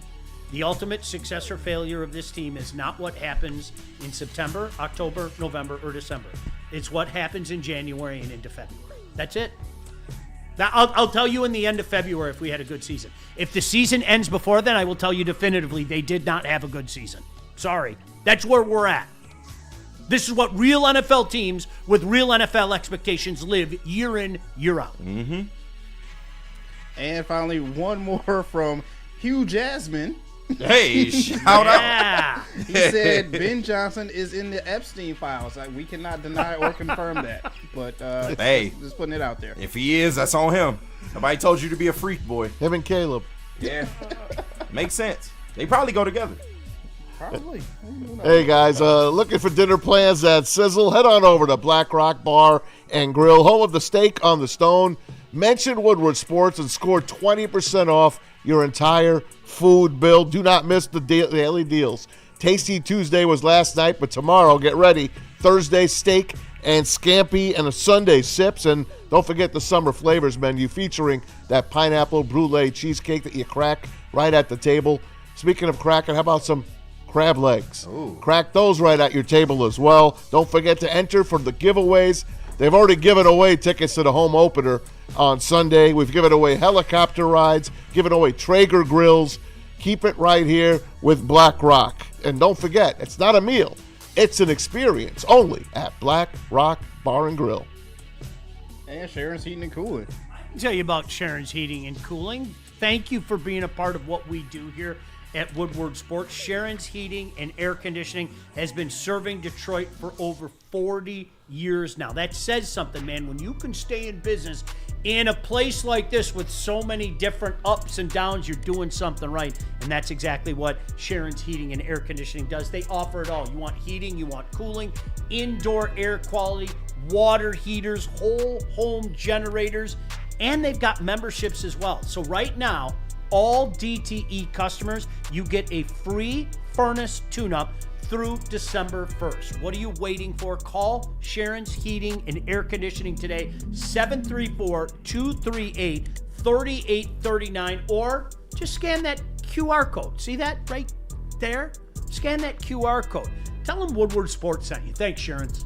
the ultimate success or failure of this team is not what happens in September, October, November, or December. It's what happens in January and into February. That's it. Now, I'll tell you in the end of February if we had a good season. If the season ends before then, I will tell you definitively they did not have a good season. Sorry. That's where we're at. This is what real NFL teams with real NFL expectations live year in, year out. Mm-hmm. And finally, one more from Hugh Jasmine. Hey, shout out. He said Ben Johnson is in the Epstein files. We cannot deny or confirm that. But hey, just putting it out there. If he is, that's on him. Nobody told you to be a freak, boy. Him and Caleb. Yeah. Makes sense. They probably go together. Probably. Hey, guys, looking for dinner plans at Sizzle? Head on over to Black Rock Bar and Grill, home of the steak on the stone. Mention Woodward Sports and score 20% off your entire food bill. Do not miss the daily deals. Tasty Tuesday was last night, but tomorrow, get ready. Thursday, steak and scampi, and a Sunday, sips. And don't forget the summer flavors menu featuring that pineapple brulee cheesecake that you crack right at the table. Speaking of cracking, how about some crab legs? Ooh. Crack those right at your table as well. Don't forget to enter for the giveaways. They've already given away tickets to the home opener on Sunday. We've given away helicopter rides, given away Traeger grills. Keep it right here with Black Rock. And don't forget, it's not a meal. It's an experience only at Black Rock Bar and Grill. And Sharon's Heating and Cooling. I'll tell you about Sharon's Heating and Cooling. Thank you for being a part of what we do here at Woodward Sports. Sharon's Heating and Air Conditioning has been serving Detroit for over 40 years now. That says something, man. When you can stay in business in a place like this with so many different ups and downs, you're doing something right. And that's exactly what Sharon's Heating and Air Conditioning does. They offer it all. You want heating, you want cooling, indoor air quality, water heaters, whole home generators, and they've got memberships as well. So right now, all DTE customers, you get a free furnace tune-up through December 1st. What are you waiting for? Call Sharon's Heating and Air Conditioning today, 734-238-3839, or just scan that QR code. See that right there? Scan that QR code. Tell them Woodward Sports sent you. Thanks, Sharon's.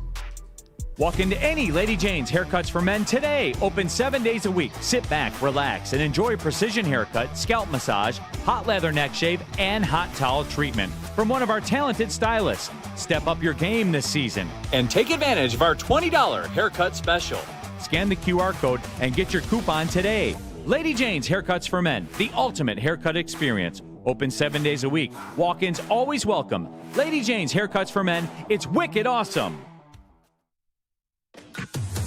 Walk into any Lady Jane's Haircuts for Men today. Open 7 days a week. Sit back, relax, and enjoy precision haircut, scalp massage, hot leather neck shave, and hot towel treatment from one of our talented stylists. Step up your game this season and take advantage of our $20 haircut special. Scan the QR code and get your coupon today. Lady Jane's Haircuts for Men, the ultimate haircut experience. Open 7 days a week. Walk-ins always welcome. Lady Jane's Haircuts for Men. It's wicked awesome.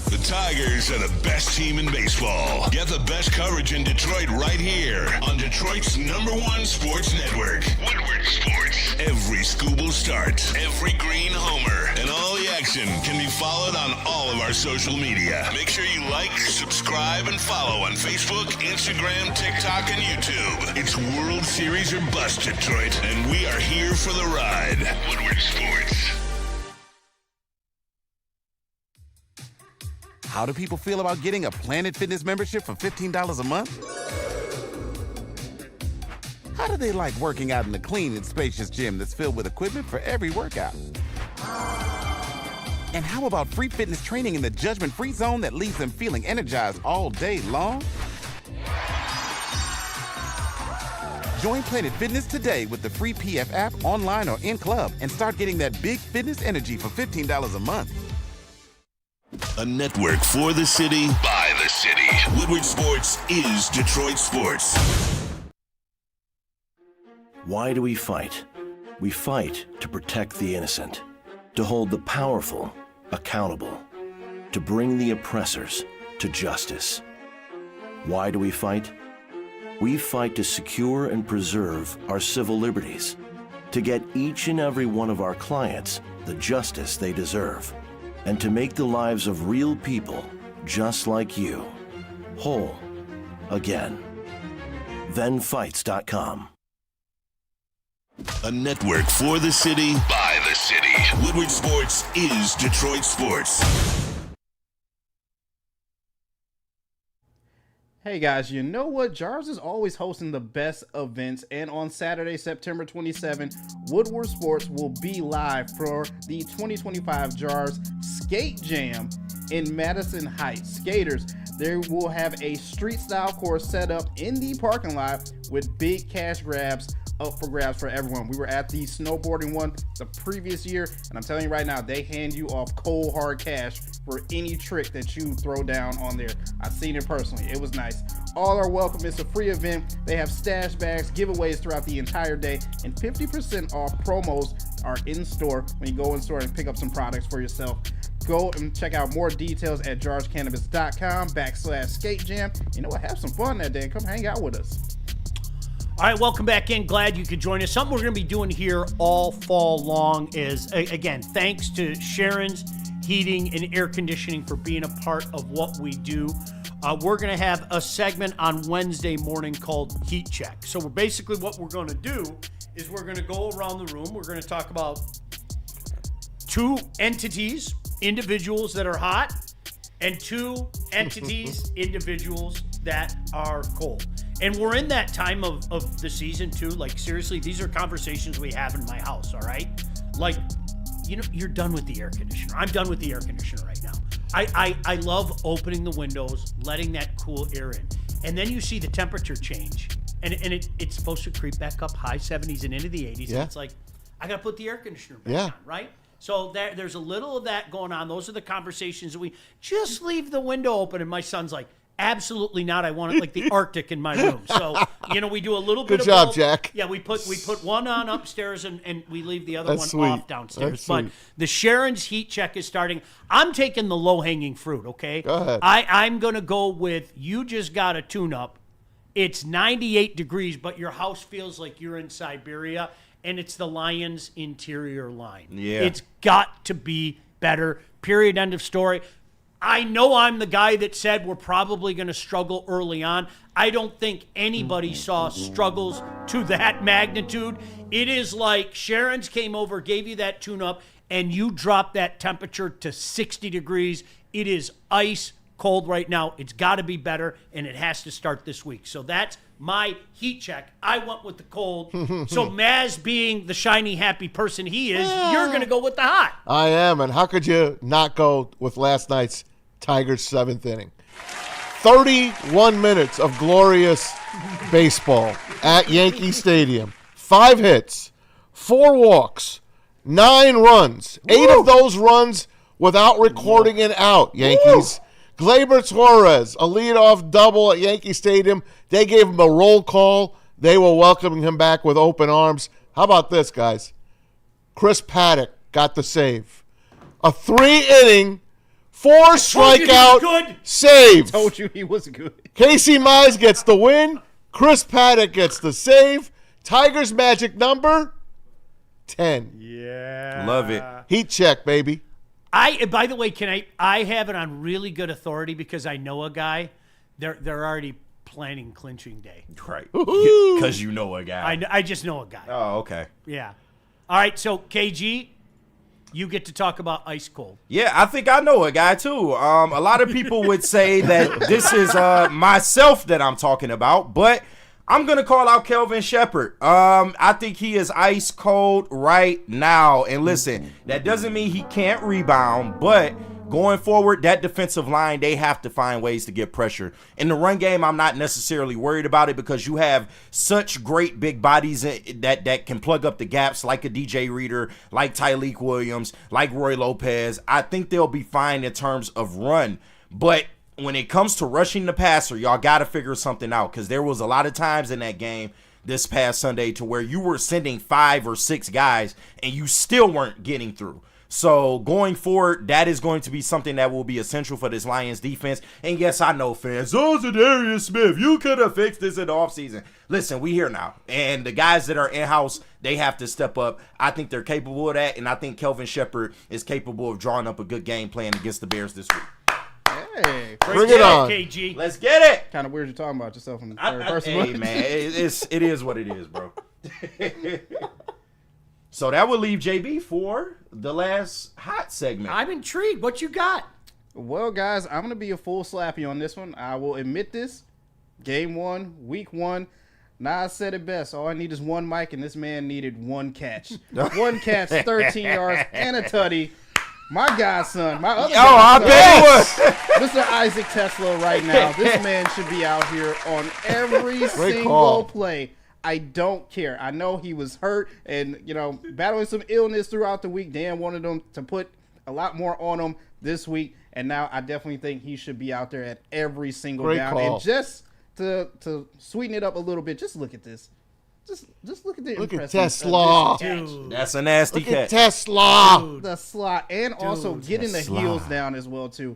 The Tigers are the best team in baseball. Get the best coverage in Detroit right here on Detroit's #1 sports network, Woodward Sports. Every Scooble start, every green homer, and all the action can be followed on all of our social media. Make sure you like, subscribe, and follow on Facebook, Instagram, TikTok, and YouTube. It's World Series or bust, Detroit, and we are here for the ride. Woodward Sports. How do people feel about getting a Planet Fitness membership for $15 a month? How do they like working out in a clean and spacious gym that's filled with equipment for every workout? And how about free fitness training in the judgment-free zone that leaves them feeling energized all day long? Join Planet Fitness today with the free PF app, online or in club, and start getting that big fitness energy for $15 a month. A network for the city, by the city. Woodward Sports is Detroit Sports. Why do we fight? We fight to protect the innocent, to hold the powerful accountable, to bring the oppressors to justice. Why do we fight? We fight to secure and preserve our civil liberties, to get each and every one of our clients the justice they deserve, and to make the lives of real people just like you whole again. ThenFights.com. A network for the city, by the city. Woodward Sports is Detroit Sports. Hey guys, you know what? JARS is always hosting the best events, and on Saturday, September 27, Woodward Sports will be live for the 2025 JARS Skate Jam in Madison Heights. Skaters, they will have a street-style course set up in the parking lot with big cash grabs up for grabs for everyone. We were at the snowboarding one the previous year, and I'm telling you right now, they hand you off cold hard cash for any trick that you throw down on there. I've seen it personally. It was nice. All are welcome. It's a free event. They have stash bags, giveaways throughout the entire day, and 50% off promos are in store when you go in store and pick up some products for yourself. Go and check out more details at jarscannabis.com/skate jam. You know what? Have some fun that day. Come hang out with us. All right, welcome back in. Glad you could join us. Something we're going to be doing here all fall long is, again, thanks to SHARON'S Heating and Air Conditioning for being a part of what we do. We're going to have a segment on Wednesday morning called Heat Check. So basically what we're going to do is we're going to go around the room. We're going to talk about two entities, individuals that are hot, and two entities, individuals that are cold. And we're in that time of the season too. Like, seriously, these are conversations we have in my house, all right? Like, you know, you're done with the air conditioner. I'm done with the air conditioner right now. I love opening the windows, letting that cool air in. And then you see the temperature change. And it's supposed to creep back up high 70s and into the 80s. Yeah. And it's like, I got to put the air conditioner back on, right? So there's a little of that going on. Those are the conversations that we just leave the window open. And my son's like, absolutely not. I want it like the Arctic in my room. So, you know, we do a little bit Good of job, both. Jack. Yeah, we put one on upstairs and we leave the other That's one sweet. off downstairs. That's But sweet. the SHARON'S Heat Check is starting. I'm taking the low-hanging fruit, okay? Go ahead. I'm going to go with you just got a tune-up. It's 98 degrees, but your house feels like you're in Siberia, and it's the Lions interior line. Yeah. It's got to be better. Period. End of story. I know I'm the guy that said we're probably going to struggle early on. I don't think anybody saw struggles to that magnitude. It is like SHARON'S came over, gave you that tune-up, and you dropped that temperature to 60 degrees. It is ice cold right now. It's got to be better, and it has to start this week. So that's my heat check. I went with the cold. So Mize, being the shiny, happy person he is, you're going to go with the hot. I am, and how could you not go with last night's Tigers' 7th inning? 31 minutes of glorious baseball at Yankee Stadium. 5 hits, 4 walks, 9 runs. 8 of those runs without recording an out, Yankees. Gleyber Torres, a leadoff double at Yankee Stadium. They gave him a roll call. They were welcoming him back with open arms. How about this, guys? Chris Paddock got the save. A 3-inning, 4-strikeout save. Told you he was good. Casey Mize gets the win. Chris Paddock gets the save. Tigers' magic number, 10. Yeah. Love it. Heat check, baby. By the way, I have it on really good authority because I know a guy. They're already planning clinching day. Right. Because you know a guy. I just know a guy. Oh, okay. Yeah. All right, so KG, you get to talk about ice cold. Yeah, I think I know a guy too. A lot of people would say that this is myself that I'm talking about, but I'm going to call out Kelvin Shepherd. I think he is ice cold right now. And listen, that doesn't mean he can't rebound, but going forward, that defensive line, they have to find ways to get pressure. In the run game, I'm not necessarily worried about it because you have such great big bodies that can plug up the gaps, like a DJ Reader, like Tyleik Williams, like Roy Lopez. I think they'll be fine in terms of run. But when it comes to rushing the passer, y'all got to figure something out because there was a lot of times in that game this past Sunday to where you were sending 5 or 6 guys and you still weren't getting through. So going forward, that is going to be something that will be essential for this Lions defense. And yes, I know fans, Zadarius Smith, you could have fixed this in the offseason. Listen, we here now. And the guys that are in-house, they have to step up. I think they're capable of that. And I think Kelvin Shepard is capable of drawing up a good game plan against the Bears this week. Hey, bring it on. KG. Let's get it. Kind of weird you're talking about yourself in the third person. Hey, man, it is what it is, bro. So that would leave JB for the last hot segment. I'm intrigued. What you got? Well, guys, I'm going to be a full slappy on this one. I will admit this. Game 1, week 1. Nas said it best. All I need is one mic, and this man needed one catch. One catch, 13 yards, and a tutty. My godson, my other I godson, bet he was. Mr. Isaac Tesla right now. This man should be out here on every single call. play. I don't care. I know he was hurt and, battling some illness throughout the week. Dan wanted him to put a lot more on him this week, and now I definitely think he should be out there at every single Great down. call. And just to sweeten it up a little bit, just look at this. Just look at the Look at impressiveness Tesla. of this catch. Dude. That's a nasty Look at catch. Tesla. The slot, and also getting the Tesla. heels down as well, too.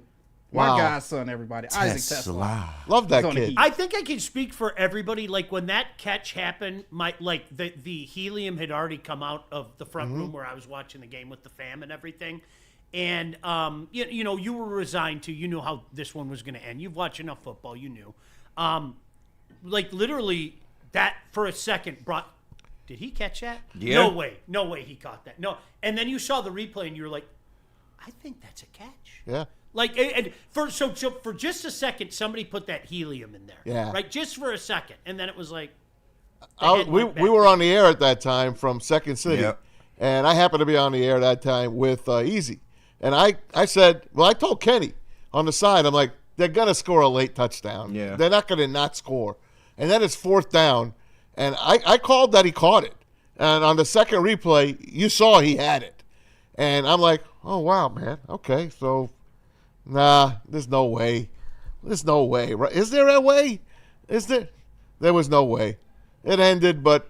My Wow. godson, everybody. Isaac Tesla. Love that He's on the kid. heat. I think I can speak for everybody. Like when that catch happened, the helium had already come out of the front room where I was watching the game with the fam and everything. And you were resigned to. You knew how this one was going to end. You've watched enough football. You knew. Literally, that for a second brought. Did he catch that? Yeah. No way he caught that. No. And then you saw the replay and you were like, I think that's a catch. Yeah. Like, and for just a second, somebody put that helium in there. Yeah. Right? Just for a second. And then it was like. We were on the air at that time from Second City. Yep. And I happened to be on the air that time with Easy. And I said, I told Kenny on the side, I'm like, they're going to score a late touchdown. Yeah. They're not going to not score. And then it's 4th down. And I called that he caught it. And on the second replay, you saw he had it. And I'm like, oh, wow, man. Okay, so, nah, there's no way. There's no way. Right? Is there a way? Is there? There was no way. It ended, but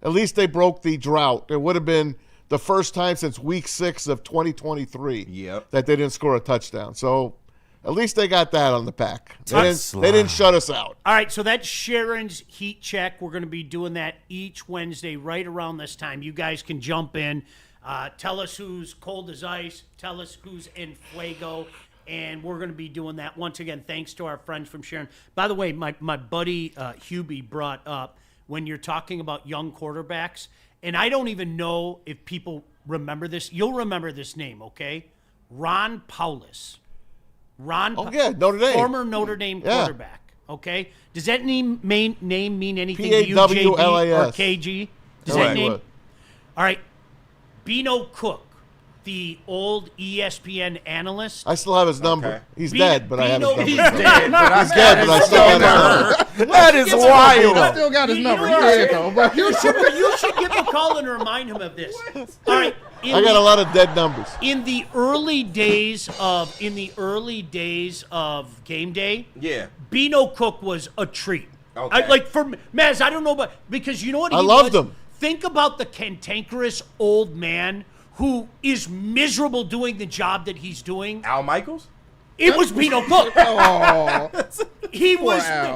at least they broke the drought. It would have been the first time since week 6 of 2023 that they didn't score a touchdown. So at least they got that on the pack. They didn't shut us out. All right, so that's Sharon's heat check. We're going to be doing that each Wednesday right around this time. You guys can jump in. Tell us who's cold as ice. Tell us who's in fuego. And we're going to be doing that once again, thanks to our friends from Sharon. By the way, my buddy Hubie brought up when you're talking about young quarterbacks, and I don't even know if people remember this. You'll remember this name, okay? Ron Powlus. Notre Dame. Former Notre Dame quarterback, okay? Does that name mean anything to you, P-A-W-L-A-S. JB or KG? Does that name? What? All right. Bino Cook, the old ESPN analyst. I still have his number. He's dead, but I have his number. He's dead, but He's dead, but I still have his number. That is wild. I still got his number. You should give him a call and remind him of this. All right. I got a lot of dead numbers. In the early days of game day, Bino Cook was a treat. Okay. For Maz, I don't know, but because you know what I loved him. Think about the cantankerous old man who is miserable doing the job that he's doing. Al Michaels? It was Bino Cook. Oh, he Al.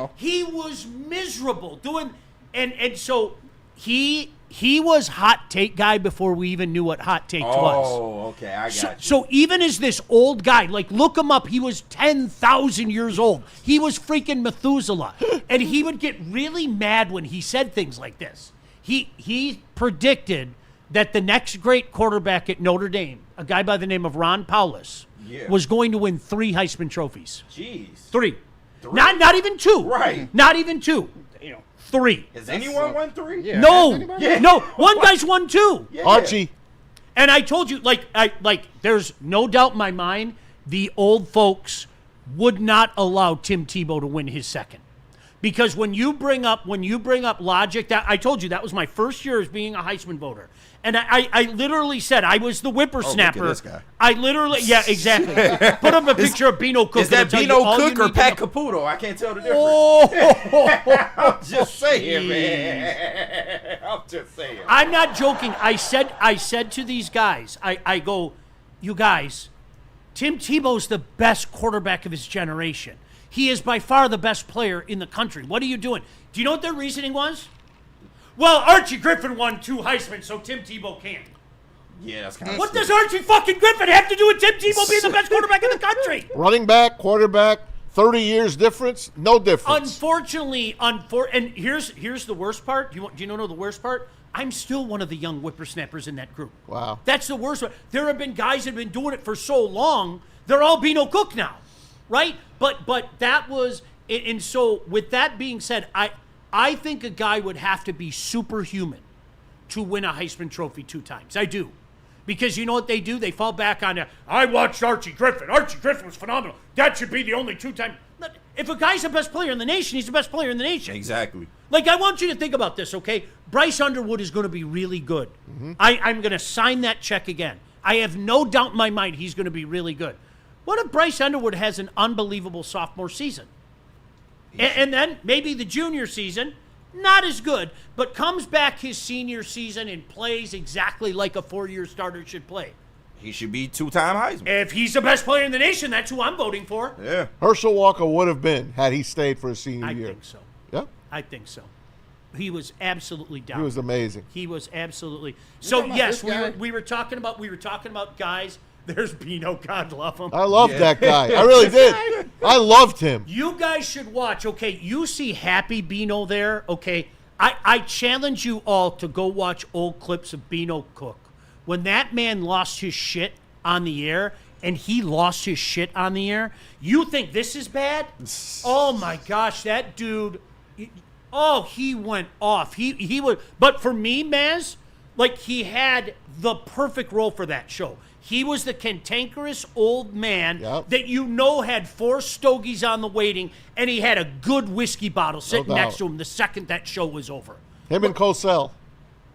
was miserable doing, and so he was hot take guy before we even knew what hot takes was. Oh, okay, I got you. So even as this old guy, look him up, he was 10,000 years old. He was freaking Methuselah, and he would get really mad when he said things like this. He predicted that the next great quarterback at Notre Dame, a guy by the name of Ron Powlus, was going to win 3 Heisman trophies. Jeez. 3. Not even 2. Right. Not even 2. 3. Has anyone won 3? Yeah, No. anybody? No. One guy's won 2. Yeah. Archie. And I told you, there's no doubt in my mind, the old folks would not allow Tim Tebow to win his second. Because when you bring up logic, that I told you that was my first year as being a Heisman voter. And I literally said I was the whippersnapper. Oh, look at this guy. I literally, yeah, exactly. Put up a picture of Beano Cook. Is that Beano Cook or Pat Caputo? I can't tell the difference. Oh, I'm just saying, man. I'm just saying. I'm not joking. I said to these guys, I go, you guys, Tim Tebow's the best quarterback of his generation. He is by far the best player in the country. What are you doing? Do you know what their reasoning was? Well, Archie Griffin won 2 Heisman, so Tim Tebow can't. Yeah, that's kind of What does Archie fucking Griffin have to do with Tim Tebow being the best quarterback in the country? Running back, quarterback, 30 years difference? No difference. Unfortunately, and here's the worst part. Do you know the worst part? I'm still one of the young whippersnappers in that group. Wow. That's the worst part. There have been guys that have been doing it for so long, they're all Beano Cook now, right? But that was, and so with that being said, I think a guy would have to be superhuman to win a Heisman Trophy 2 times. I do. Because you know what they do? They fall back on, I watched Archie Griffin. Archie Griffin was phenomenal. That should be the only 2-time. If a guy's the best player in the nation, he's the best player in the nation. Exactly. Like, I want you to think about this, okay? Bryce Underwood is going to be really good. Mm-hmm. I'm going to sign that check again. I have no doubt in my mind he's going to be really good. What if Bryce Underwood has an unbelievable sophomore season? And then maybe the junior season, not as good, but comes back his senior season and plays exactly like a 4-year starter should play. He should be 2-time Heisman. If he's the best player in the nation, that's who I'm voting for. Yeah. Herschel Walker would have been had he stayed for his senior year. I think so. Yeah? I think so. He was absolutely down. He was amazing. He was absolutely. So yes, we were talking about guys. There's Beano, God love him. I loved that guy. I really did. I loved him. You guys should watch. Okay, you see Happy Beano there. Okay, I challenge you all to go watch old clips of Beano Cook. When that man lost his shit on the air, and he lost his shit on the air, you think this is bad? Oh my gosh, that dude. He went off. He would. But for me, Maz, like, he had the perfect role for that show. He was the cantankerous old man that had 4 stogies on the waiting, and he had a good whiskey bottle sitting next to him the second that show was over. Him and Cosell.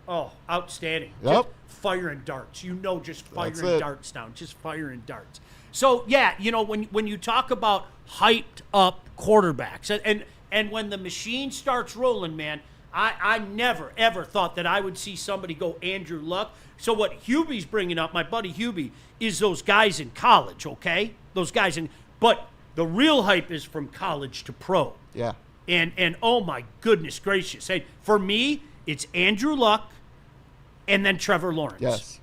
Oh, outstanding. Yep. Just firing darts. Just firing darts down. Just firing darts. So, yeah, when you talk about hyped up quarterbacks, and when the machine starts rolling, man, I never, ever thought that I would see somebody go Andrew Luck. So what Hubie's bringing up, my buddy Hubie, is those guys in college, okay? Those guys but the real hype is from college to pro. Yeah. And oh my goodness gracious. Hey, for me, it's Andrew Luck and then Trevor Lawrence. Yes.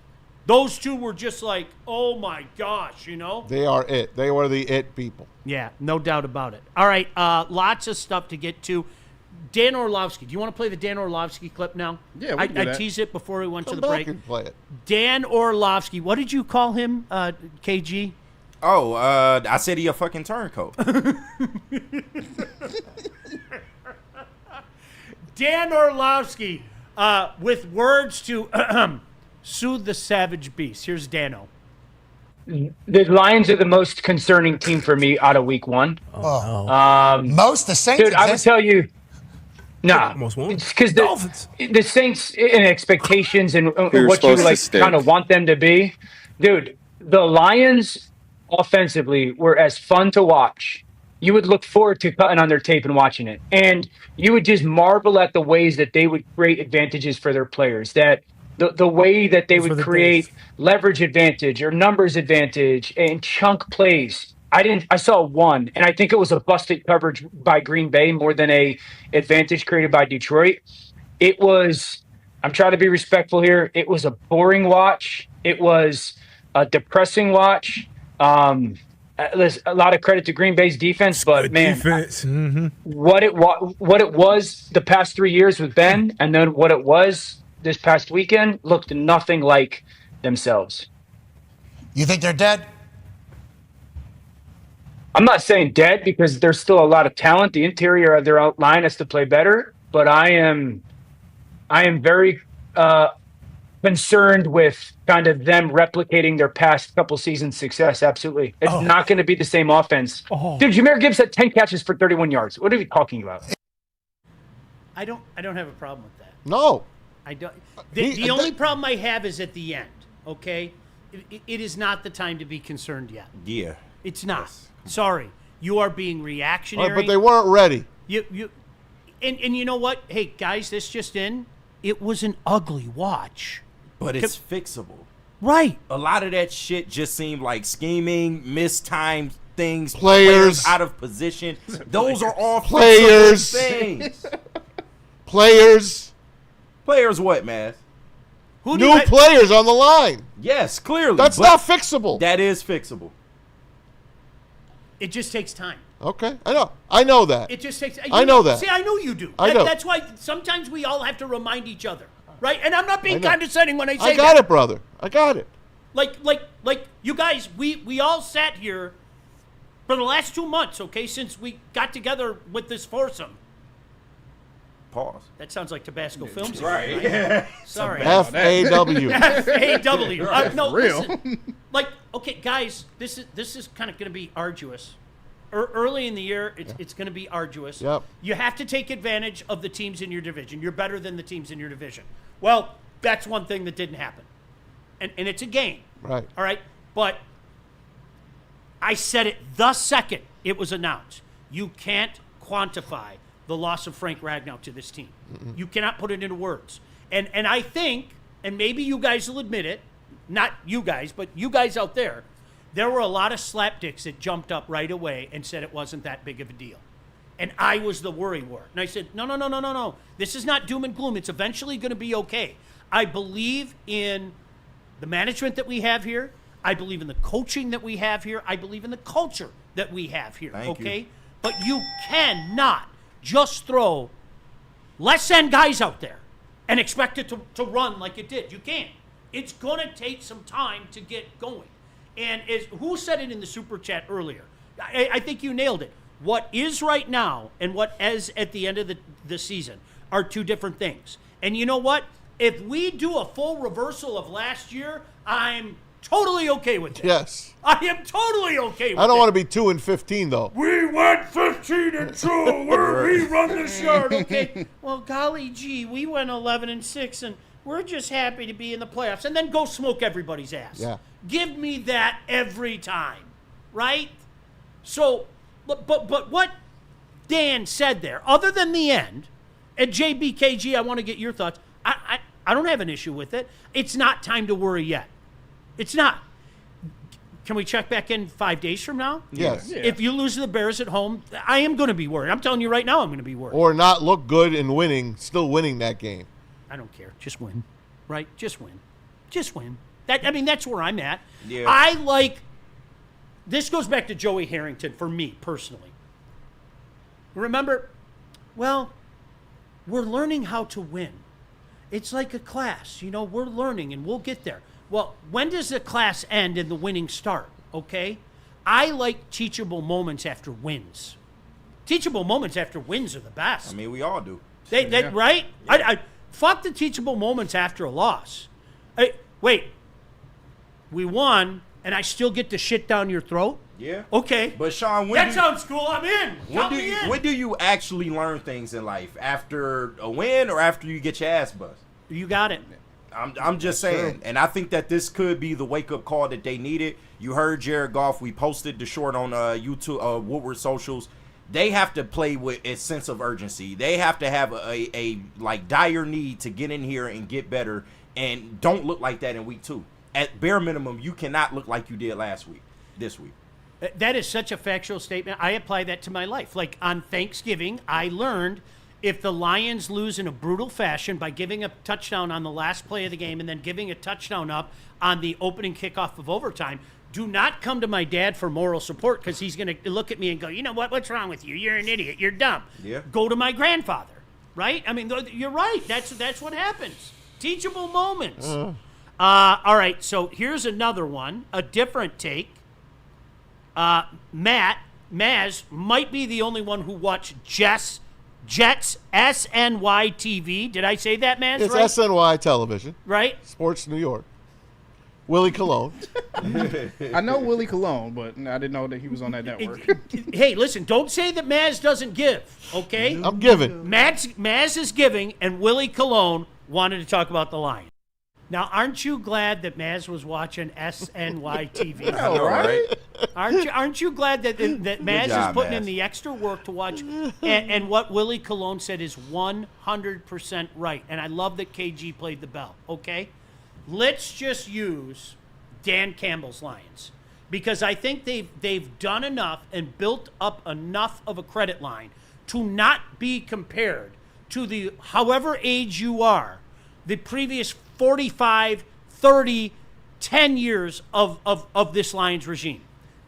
Those two were just like, oh my gosh, They are it. They were the it people. Yeah, no doubt about it. All right, lots of stuff to get to. Dan Orlovsky. Do you want to play the Dan Orlovsky clip now? Yeah, I teased it before we went to the break. And play it. Dan Orlovsky. What did you call him, KG? Oh, I said he a fucking turncoat. Dan Orlovsky with words to soothe the savage beast. Here's Dano. The Lions are the most concerning team for me out of week 1. Most? The Saints? Dude, I would tell you. Because the Saints and expectations and what you kind of want them to be. Dude, the Lions offensively were as fun to watch. You would look forward to cutting on their tape and watching it. And you would just marvel at the ways that they would create advantages for their players. That the way that they would create leverage advantage or numbers advantage and chunk plays. I saw one, and I think it was a busted coverage by Green Bay more than a advantage created by Detroit. It was, I'm trying to be respectful here, it was a boring watch. It was a depressing watch. There's a lot of credit to Green Bay's defense, but man, what it was the past 3 years with Ben, and then what it was this past weekend looked nothing like themselves. You think they're dead? I'm not saying dead because there's still a lot of talent. The interior of their line has to play better, but I am very concerned with kind of them replicating their past couple seasons' success. Absolutely. It's not going to be the same offense. Dude, Jahmyr Gibbs had 10 catches for 31 yards. What are we talking about? I don't have a problem with that. No. I don't. The only problem I have is at the end. Okay, it is not the time to be concerned yet. Yeah. It's not. Yes. Sorry, you are being reactionary. But they weren't ready. And you know what? Hey guys, this just in. It was an ugly watch. But it's fixable. Right. A lot of that shit just seemed like scheming, mistimed things, players out of position. Those are all players. Things. Players what, man? New players on the line. Yes, clearly. That's not fixable. That is fixable. It just takes time. Okay, I know that. It just takes. I know that. See, I know you do. I know. That's why sometimes we all have to remind each other, right? And I'm not being condescending when I say that. I got it, brother. I got it. Like you guys, we all sat here for the last 2 months, okay, since we got together with this foursome. Pause. That sounds like Tabasco Films. Right. Sorry. F-A-W. F-A-W. No, real. Listen, okay, guys, this is kind of going to be arduous. Early in the year, it's going to be arduous. Yep. You have to take advantage of the teams in your division. You're better than the teams in your division. Well, that's one thing that didn't happen. And it's a game. Right. All right? But I said it the second it was announced. You can't quantify the loss of Frank Ragnow to this team. Mm-mm. You cannot put it into words. And I think, and maybe you guys will admit it, not you guys, but you guys out there were a lot of slapdicks that jumped up right away and said it wasn't that big of a deal. And I was the worrywart. And I said, no. This is not doom and gloom. It's eventually going to be okay. I believe in the management that we have here. I believe in the coaching that we have here. I believe in the culture that we have here. Thank you. But you cannot just throw less than guys out there and expect it to run like it did. You can't. It's going to take some time to get going. And who said it in the super chat earlier? I think you nailed it. What is right now and what is at the end of the season are two different things. And you know what? If we do a full reversal of last year, I'm totally okay with it. Yes. I am totally okay with it. I don't want to be 2-15 though. We went 15-2. We run the yard, okay? Well, golly gee, we went 11-6, and we're just happy to be in the playoffs. And then go smoke everybody's ass. Yeah. Give me that every time, right? So, but what Dan said there, other than the end, and JBKG, I want to get your thoughts. I don't have an issue with it. It's not time to worry yet. It's not. Can we check back in 5 days from now? Yes. Yeah. If you lose to the Bears at home, I am going to be worried. I'm telling you right now, I'm going to be worried. Or not look good in winning, still winning that game. I don't care. Just win, right? Just win. Just win. That's where I'm at. Yeah. This goes back to Joey Harrington for me personally. Remember, we're learning how to win. It's like a class, we're learning and we'll get there. Well, when does the class end and the winning start, okay? I like teachable moments after wins. Teachable moments after wins are the best. I mean, we all do. Right? Yeah. Fuck the teachable moments after a loss. Wait, we won, and I still get the shit down your throat? Yeah. Okay. But Sean, sounds cool. I'm in. When do you actually learn things in life? After a win or after you get your ass bust? You got it. I'm just saying, and I think that this could be the wake-up call that they needed. You heard Jared Goff. We posted the short on YouTube, Woodward socials. They have to play with a sense of urgency. They have to have a dire need to get in here and get better, and don't look like that in week 2. At bare minimum, you cannot look like you did this week. That is such a factual statement. I apply that to my life. Like on Thanksgiving, I learned if the Lions lose in a brutal fashion by giving a touchdown on the last play of the game and then giving a touchdown up on the opening kickoff of overtime, do not come to my dad for moral support because he's going to look at me and go, you know what? What's wrong with you? You're an idiot. You're dumb. Yeah. Go to my grandfather, right? I mean, you're right. That's what happens. Teachable moments. All right, so here's another one, a different take. Maz might be the only one who watched Jets SNY TV. Did I say that, Maz? It's right? SNY television. Right? Sports New York. Willie Colon. I know Willie Colon, but I didn't know that he was on that network. Hey, listen, don't say that Maz doesn't give, okay? I'm giving. Maz is giving, and Willie Colon wanted to talk about the Lions. Now, aren't you glad that Maz was watching SNY TV? I know, right? Aren't you glad that Maz job, is putting Maz. in the extra work to watch? And what Willie Colon said is 100% right. And I love that KG played the bell, okay? Let's just use Dan Campbell's Lions, because I think they've done enough and built up enough of a credit line to not be compared to the, however age you are, the previous 45, 30, 10 years of this Lions regime.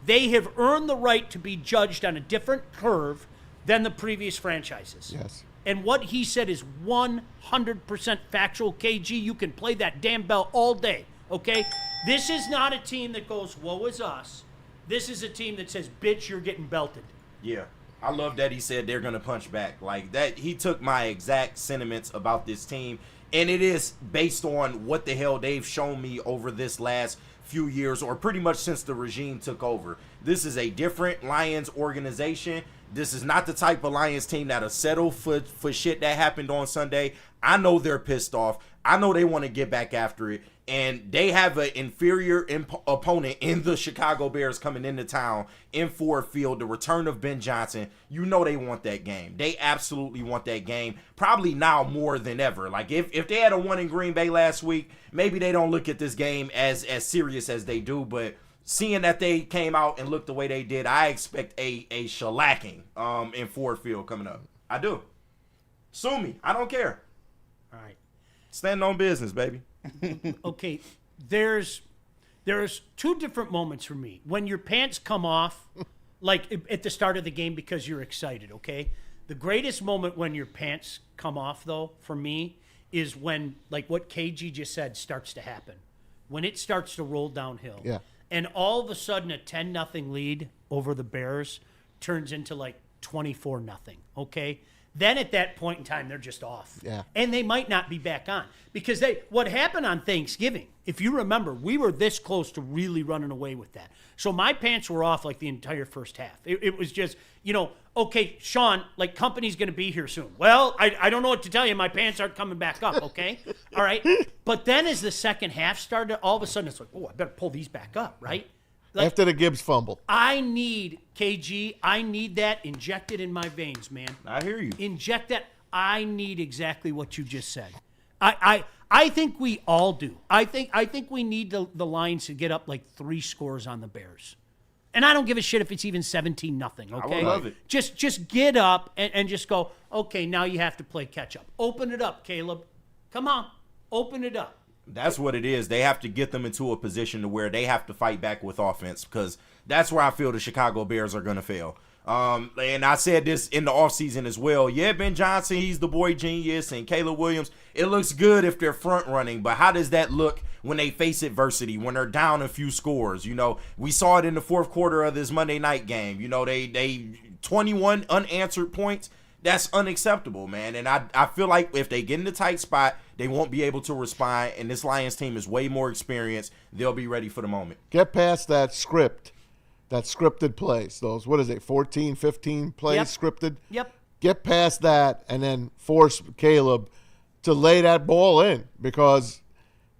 They have earned the right to be judged on a different curve than the previous franchises. Yes. And what he said is 100% factual. KG, you can play that damn bell all day, okay? This is not a team that goes, woe is us. This is a team that says, bitch, you're getting belted. Yeah. I love that he said they're going to punch back. Like that, he took my exact sentiments about this team, and it is based on what the hell they've shown me over this last few years, or pretty much since the regime took over. This is a different Lions organization. This is not the type of Lions team that'll settle for shit that happened on Sunday. I know they're pissed off. I know they want to get back after it. And they have an inferior opponent in the Chicago Bears coming into town in Ford Field, the return of Ben Johnson. You know they want that game. They absolutely want that game, probably now more than ever. Like, if they had a win in Green Bay last week, maybe they don't look at this game as serious as they do. But seeing that they came out and looked the way they did, I expect a shellacking in Ford Field coming up. I do. Sue me. I don't care. All right. Stand on business, baby. Okay, there's two different moments for me. When your pants come off, like at the start of the game because you're excited, okay? The greatest moment when your pants come off, though, for me, is when, like what KG just said, starts to happen. When it starts to roll downhill. Yeah. And all of a sudden a 10-0 lead over the Bears turns into like 24-0, okay? Then at that point in time, they're just off. Yeah. And they might not be back on. Because what happened on Thanksgiving, if you remember, we were this close to really running away with that. So my pants were off like the entire first half. It was just, okay, Sean, like company's going to be here soon. Well, I don't know what to tell you. My pants aren't coming back up, okay? All right. But then as the second half started, all of a sudden it's like, oh, I better pull these back up, right? Like, after the Gibbs fumble. I need, KG, I need that injected in my veins, man. I hear you. Inject that. I need exactly what you just said. I think we all do. I think we need the Lions to get up like 3 scores on the Bears. And I don't give a shit if it's even 17-0, okay? I would love it. Just get up and just go, okay, now you have to play catch up. Open it up, Caleb. Come on. Open it up. That's what it is. They have to get them into a position to where they have to fight back with offense, because that's where I feel the Chicago Bears are going to fail. And I said this in the offseason as well. Yeah, Ben Johnson, he's the boy genius, and Caleb Williams, it looks good if they're front running, but how does that look when they face adversity, when they're down a few scores? We saw it in the fourth quarter of this Monday night game. They 21 unanswered points. That's unacceptable, man. And I feel like if they get in a tight spot, they won't be able to respond, and this Lions team is way more experienced. They'll be ready for the moment. Get past that script, that scripted plays. Those, 14, 15 plays scripted? Yep. Get past that and then force Caleb to lay that ball in, because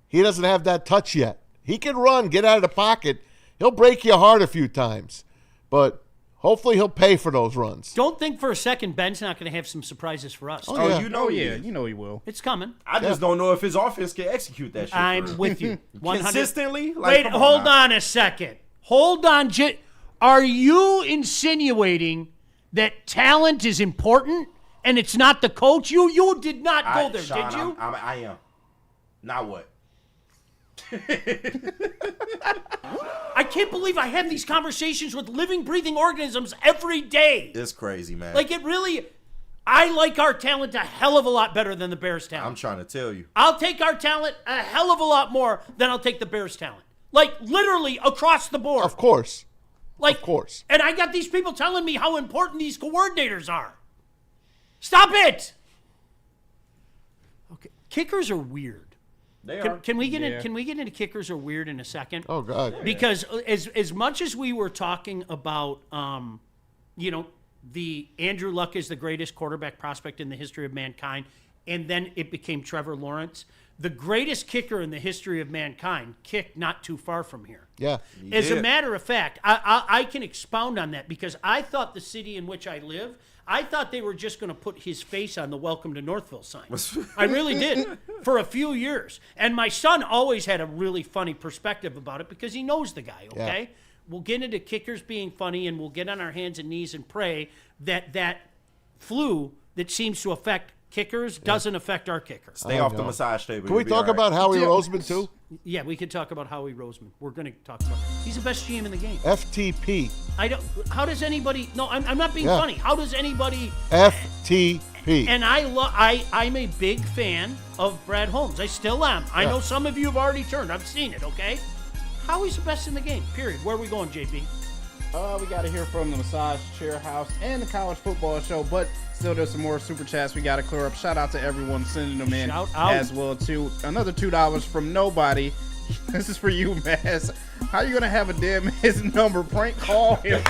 he doesn't have that touch yet. He can run, get out of the pocket. He'll break your heart a few times, but hopefully he'll pay for those runs. Don't think for a second Ben's not going to have some surprises for us. Oh, yeah. You know he will. It's coming. I just don't know if his offense can execute that shit. I'm with you. 100. Consistently? Wait, hold on a second. Hold on. Are you insinuating that talent is important and it's not the coach? You did not go there, Sean, did you? I am. Now what? I can't believe I have these conversations with living, breathing organisms every day. It's crazy, man. Like, I like our talent a hell of a lot better than the Bears' talent. I'm trying to tell you. I'll take our talent a hell of a lot more than I'll take the Bears' talent. Like, literally across the board. Of course. Like, of course. And I got these people telling me how important these coordinators are. Stop it! Okay. Kickers are weird. Can we get into kickers are weird in a second? Oh God! Because as much as we were talking about, the Andrew Luck is the greatest quarterback prospect in the history of mankind, and then it became Trevor Lawrence. The greatest kicker in the history of mankind kicked not too far from here. Yeah. As a matter of fact, I can expound on that because I thought the city in which I live, I thought they were just going to put his face on the Welcome to Northville sign. I really did for a few years. And my son always had a really funny perspective about it because he knows the guy, okay? Yeah. We'll get into kickers being funny and we'll get on our hands and knees and pray that flu that seems to affect kickers doesn't affect our kicker. Stay off the massage table. Can we talk about Howie Roseman too? Yeah, we could talk about Howie Roseman. We're going to talk about he's the best GM in the game. FTP. How does anybody? No, I'm not being funny. How does anybody? FTP. And I'm a big fan of Brad Holmes. I still am. I know some of you have already turned. I've seen it. Okay. Howie's the best in the game. Period. Where are we going, JP? We got to hear from the Massage Chair House and the College Football Show, but still there's some more super chats we got to clear up. Shout out to everyone sending them in as well too. Another $2 from Nobody. This is for you, Maz. How you gonna have a damn his number prank call him?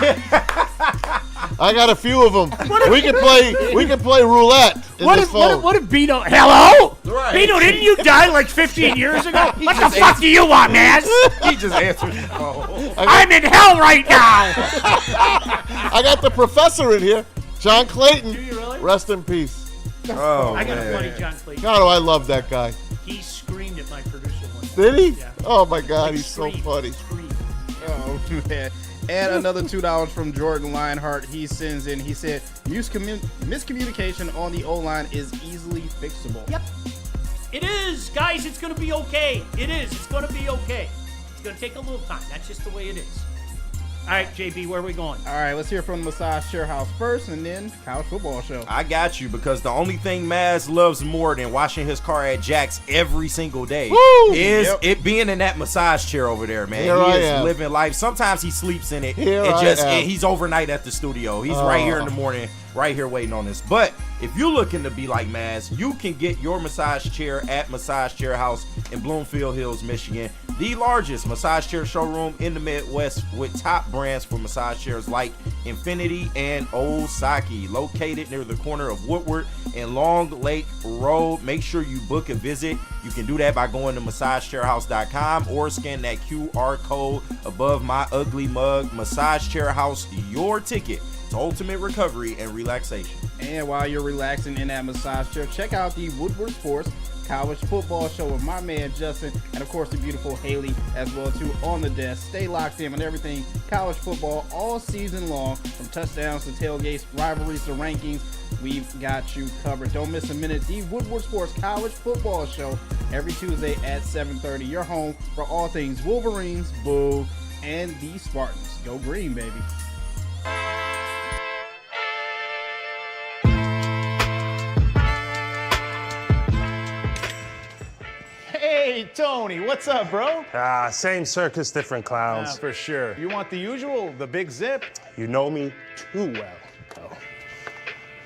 I got a few of them. We can play roulette. What if Bino? Hello, right. Bino, didn't you die like 15 years ago? What the fuck do you want, Maz? He just answered his phone. I'm in hell right now. I got the professor in here, John Clayton. Do you really? Rest in peace. Oh, I got a buddy, John Clayton. God, I love that guy. He screamed at my producer one time. Did he? Yeah. Oh my God, he's so funny. Oh man. And another $2 from Jordan Lionheart. He sends in, he said, miscommunication on the O-line is easily fixable. Yep. It is. Guys, it's going to be okay. It is. It's going to be okay. It's going to take a little time. That's just the way it is. All right, JB, where are we going? All right, let's hear from the Massage Chair House first and then College Football Show. I got you, because the only thing Maz loves more than washing his car at Jack's every single day is it being in that massage chair over there, man. He is living life. Sometimes he sleeps in it. He's overnight at the studio. He's right here in the morning, right here waiting on us. But if you're looking to be like Maz, you can get your massage chair at Massage Chair House in Bloomfield Hills, Michigan. The largest massage chair showroom in the Midwest with top brands for massage chairs like Infinity and Osaki, located near the corner of Woodward and Long Lake Road. Make sure you book a visit. You can do that by going to massagechairhouse.com or scan that QR code above my ugly mug. Massage Chair House, your ticket to ultimate recovery and relaxation. And while you're relaxing in that massage chair, check out the Woodward Sports College Football Show with my man Justin and of course the beautiful Haley as well too on the desk. Stay locked in on everything college football all season long, from touchdowns to tailgates, rivalries to rankings. We've got you covered. Don't miss a minute. The Woodward Sports College Football Show every Tuesday at 7:30. Your home for all things Wolverines, Boo, and the Spartans. Go green, baby. Hey, Tony, what's up, bro? Same circus, different clowns. For sure. You want the usual, the big zip? You know me too well.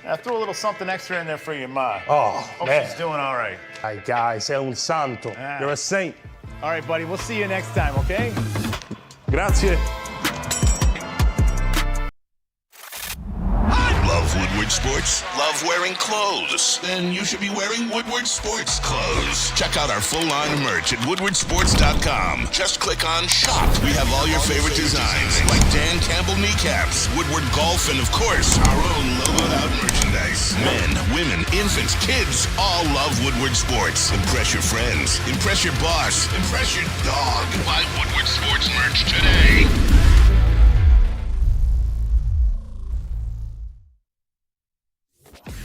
I threw a little something extra in there for your ma. Oh, Hope man. she's doing all right. Ay, guy, sei un santo. You're a saint. All right, buddy, we'll see you next time, okay? Grazie. Love Woodward Sports? Love wearing clothes? Then you should be wearing Woodward Sports clothes. Check out our full line of merch at woodwardsports.com. Just click on shop. We have all your favorite designs, like Dan Campbell kneecaps, Woodward golf, and of course, our own logoed out merchandise. Men, women, infants, kids, all love Woodward Sports. Impress your friends. Impress your boss. Impress your dog. Buy Woodward Sports merch today.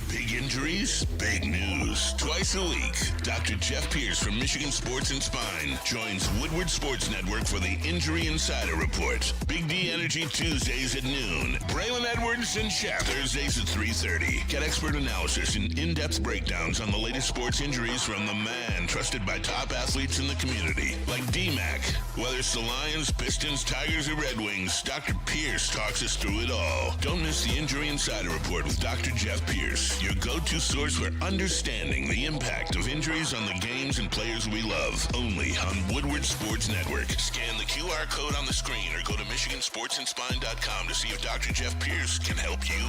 Big injuries, big news. Twice a week, Dr. Jeff Pierce from Michigan Sports and Spine joins Woodward Sports Network for the Injury Insider Report. Big D Energy Tuesdays at noon. Braylon Edwards and Shaq Thursdays at 3:30. Get expert analysis and in-depth breakdowns on the latest sports injuries from the man trusted by top athletes in the community, like D-Man Mac. Whether it's the Lions, Pistons, Tigers, or Red Wings, Dr. Pierce talks us through it all. Don't miss the Injury Insider Report with Dr. Jeff Pierce, your go-to source for understanding the impact of injuries on the games and players we love. Only on Woodward Sports Network. Scan the QR code on the screen or go to MichiganSportsandSpine.com to see if Dr. Jeff Pierce can help you.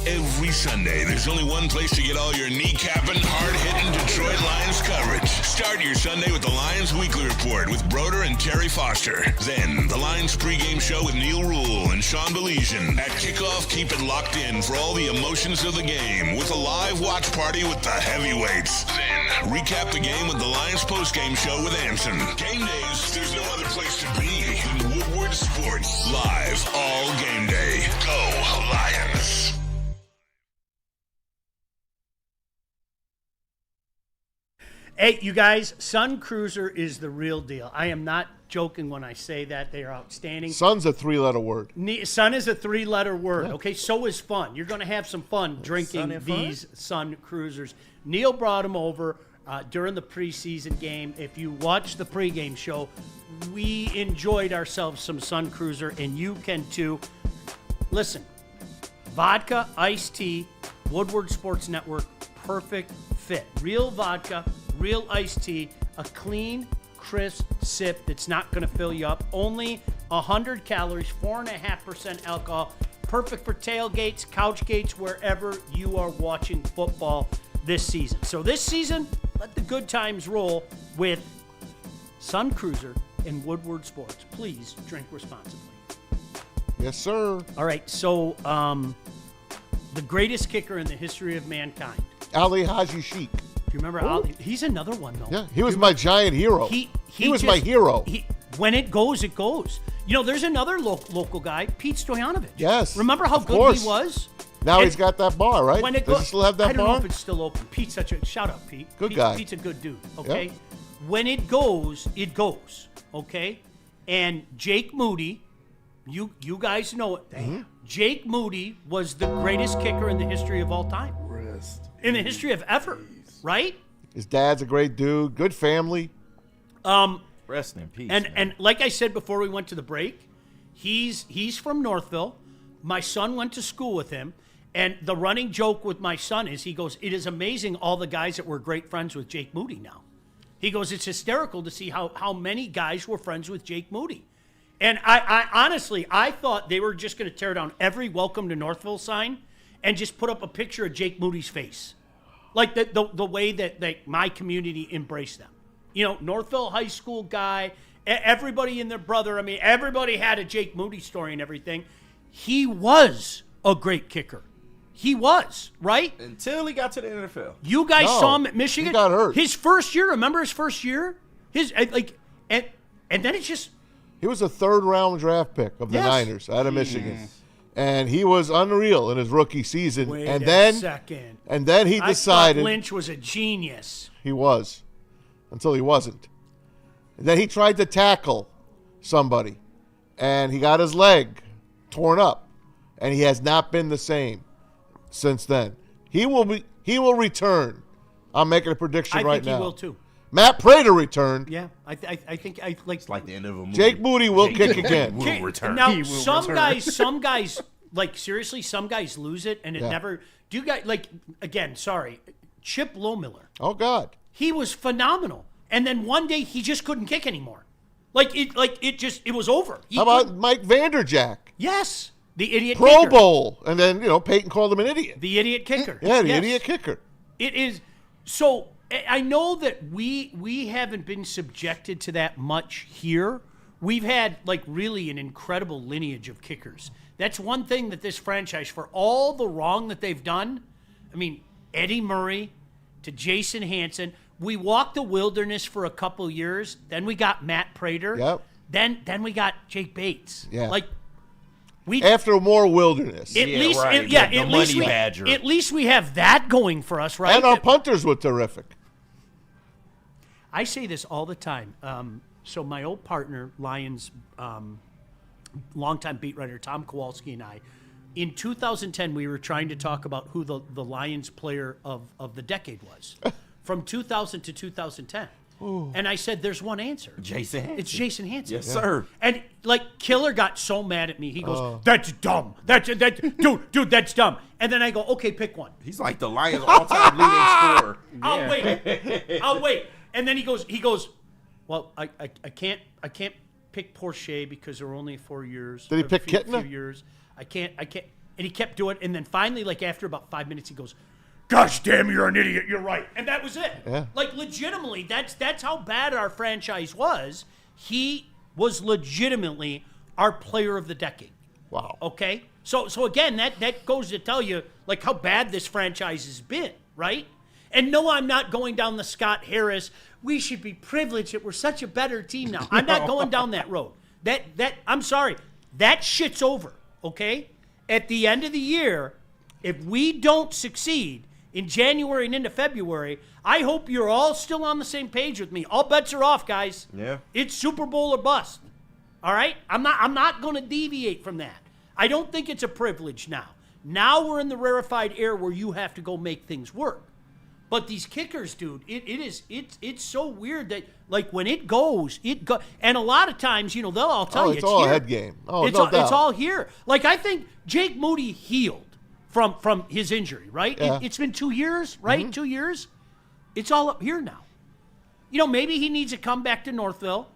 Every Sunday, there's only one place to get all your kneecapping, hard-hitting Detroit Lions coverage. Start your Sunday with the Lions Weekly Report with Broder and Terry Foster. Then, the Lions pregame show with Neil Rule and Sean Baligian. At kickoff, keep it locked in for all the emotions of the game with a live watch party with the heavyweights. Then, recap the game with the Lions postgame show with Anson. Game days, there's no other place to be than Woodward Sports. Live all game day. Go Lions. Hey, you guys, Sun Cruiser is the real deal. I am not joking when I say that. They are outstanding. Sun's a 3-letter word. Sun is a 3-letter word. Okay, so is fun. You're going to have some fun drinking these Sun Cruisers. Neil brought them over during the preseason game. If you watch the pregame show, we enjoyed ourselves some Sun Cruiser, and you can too. Listen, vodka, iced tea, Woodward Sports Network, perfect fit. Real vodka, real iced tea, a clean, crisp sip that's not going to fill you up. Only 100 calories, 4.5% alcohol. Perfect for tailgates, couch gates, wherever you are watching football this season. So this season, let the good times roll with Sun Cruiser and Woodward Sports. Please drink responsibly. Yes, sir. All right, so the greatest kicker in the history of mankind. Ali Haji Sheik. Do you remember Ali? He's another one, though. Yeah, he was my giant hero. He was my hero. When it goes, it goes. You know, there's another local guy, Pete Stoyanovich. Yes. Remember how good course. he was? Now he's got that bar, right? Does he still have that bar? I don't know if it's still open. Pete's such a shout out, Pete. Good guy. Pete's a good dude. Okay. Yep. When it goes, it goes. Okay. And Jake Moody, you guys know it. Mm-hmm. Jake Moody was the greatest kicker in the history of all time. In the history of ever, right? His dad's a great dude. Good family. Rest in peace. And like I said before we went to the break, he's from Northville. My son went to school with him. And the running joke with my son is he goes, it is amazing all the guys that were great friends with Jake Moody now. He goes, it's hysterical to see how many guys were friends with Jake Moody. And I honestly, I thought they were just going to tear down every welcome to Northville sign and just put up a picture of Jake Moody's face. Like the way that my community embraced them. You know, Northville High School guy, everybody and their brother. I mean, everybody had a Jake Moody story and everything. He was a great kicker. He was, right? Until he got to the NFL. You guys saw him at Michigan. He got hurt. His first year, remember his first year? And then it's just. He was a 3rd-round draft pick of the Niners out of Michigan. And he was unreal in his rookie season. Wait and a then, second. And then he decided. I thought Lynch was a genius. He was. Until he wasn't. And then he tried to tackle somebody. And he got his leg torn up. And he has not been the same since then. He will return. I'm making a prediction right now. I think he will too. Matt Prater returned. Yeah, I think It's like the end of a movie. Jake Moody will kick again. Will return. Now some guys like seriously, some guys lose it and it never. Do you guys like again? Sorry, Chip Lohmiller. Oh God, he was phenomenal, and then one day he just couldn't kick anymore. It was over. How about Mike Vanderjack? Yes, the idiot Pro kicker. Bowl, and then Peyton called him an idiot. The idiot kicker. Yeah, the idiot kicker. It is so. I know that we haven't been subjected to that much here. We've had really an incredible lineage of kickers. That's one thing that this franchise, for all the wrong that they've done, I mean, Eddie Murray to Jason Hansen, we walked the wilderness for a couple years. Then we got Matt Prater. Yep. Then we got Jake Bates. Yeah. After more wilderness. At least we have that going for us, right? And our punters were terrific. I say this all the time. So my old partner, Lions, longtime beat writer Tom Kowalski and I, in 2010, we were trying to talk about who the Lions player of the decade was. from 2000 to 2010. Ooh. And I said, there's one answer. Jason Hansen. It's Jason Hansen. Yes, sir. And like Killer got so mad at me. He goes, that's dumb. Dude, that's dumb. And then I go, okay, pick one. He's like the Lions all-time leading scorer. I'll wait. And then he goes, well, I can't pick Porsche because there were only 4 years. Did he pick Kittner? Few years. I can't. And he kept doing it. And then finally, like after about 5 minutes, he goes, gosh damn, you're an idiot. You're right. And that was it. Yeah. Like, legitimately, that's how bad our franchise was. He was legitimately our player of the decade. Wow. Okay? So again, that goes to tell you, like, how bad this franchise has been, right? And no, I'm not going down the Scott Harris, we should be privileged that we're such a better team now. I'm not going down that road. I'm sorry. That shit's over, okay? At the end of the year, if we don't succeed in January and into February, I hope you're all still on the same page with me. All bets are off, guys. Yeah. It's Super Bowl or bust. All right? I'm not going to deviate from that. I don't think it's a privilege now. Now we're in the rarefied air where you have to go make things work. But these kickers, dude, it's so weird that, like, when it goes, and a lot of times, they'll all tell you it's all here. a head game. It's all here. Like, I think Jake Moody healed from his injury, right? Yeah. It's been 2 years, right? Mm-hmm. 2 years. It's all up here now. Maybe he needs to come back to Northville.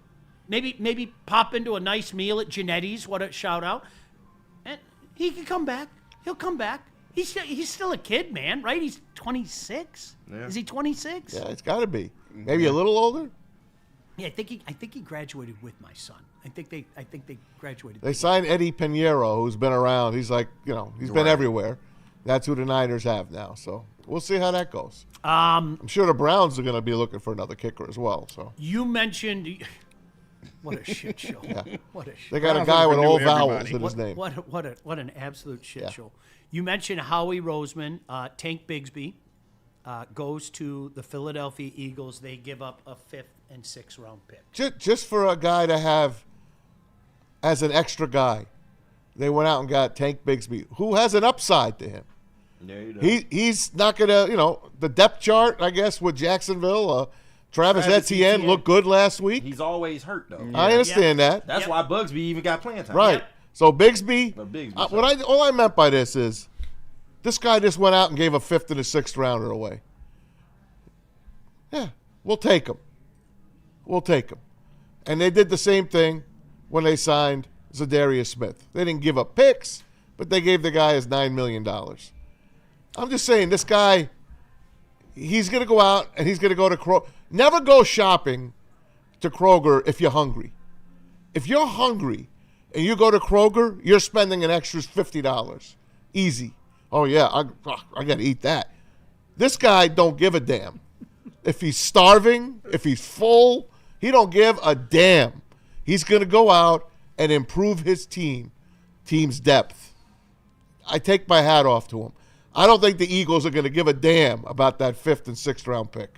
Maybe pop into a nice meal at Genetti's. What a shout out. And he can come back. He'll come back. He's still a kid, man, right? He's 26. Yeah. Is he 26? Yeah, it's got to be. Maybe a little older. Yeah, I think he graduated with my son. I think they graduated. They signed Eddie Pinheiro, who's been around. He's like, he's been everywhere. That's who the Niners have now. So we'll see how that goes. I'm sure the Browns are going to be looking for another kicker as well. So you mentioned. What a shit show! Yeah. What a shit. They got a guy with all vowels in his name. What an absolute shit show! You mentioned Howie Roseman, Tank Bigsby goes to the Philadelphia Eagles. They give up a 5th and 6th round pick. Just for a guy to have as an extra guy, they went out and got Tank Bigsby, who has an upside to him. Yeah, he's not gonna, the depth chart, I guess, with Jacksonville. Travis Etienne looked good last week. He's always hurt, though. Yeah. I understand that. That's why Bugsby even got playing time. Right. Yep. So Bigsby, all I meant by this is this guy just went out and gave a 5th and a 6th rounder away. Yeah, we'll take him. And they did the same thing when they signed Zadarius Smith. They didn't give up picks, but they gave the guy his $9 million. I'm just saying, this guy, he's going to go out and he's going to go to Kroger. Never go shopping to Kroger if you're hungry. If you're hungry and you go to Kroger, you're spending an extra $50. Easy. Oh, yeah, I got to eat that. This guy don't give a damn. If he's starving, if he's full, he don't give a damn. He's going to go out and improve his team's depth. I take my hat off to him. I don't think the Eagles are going to give a damn about that 5th and 6th round pick.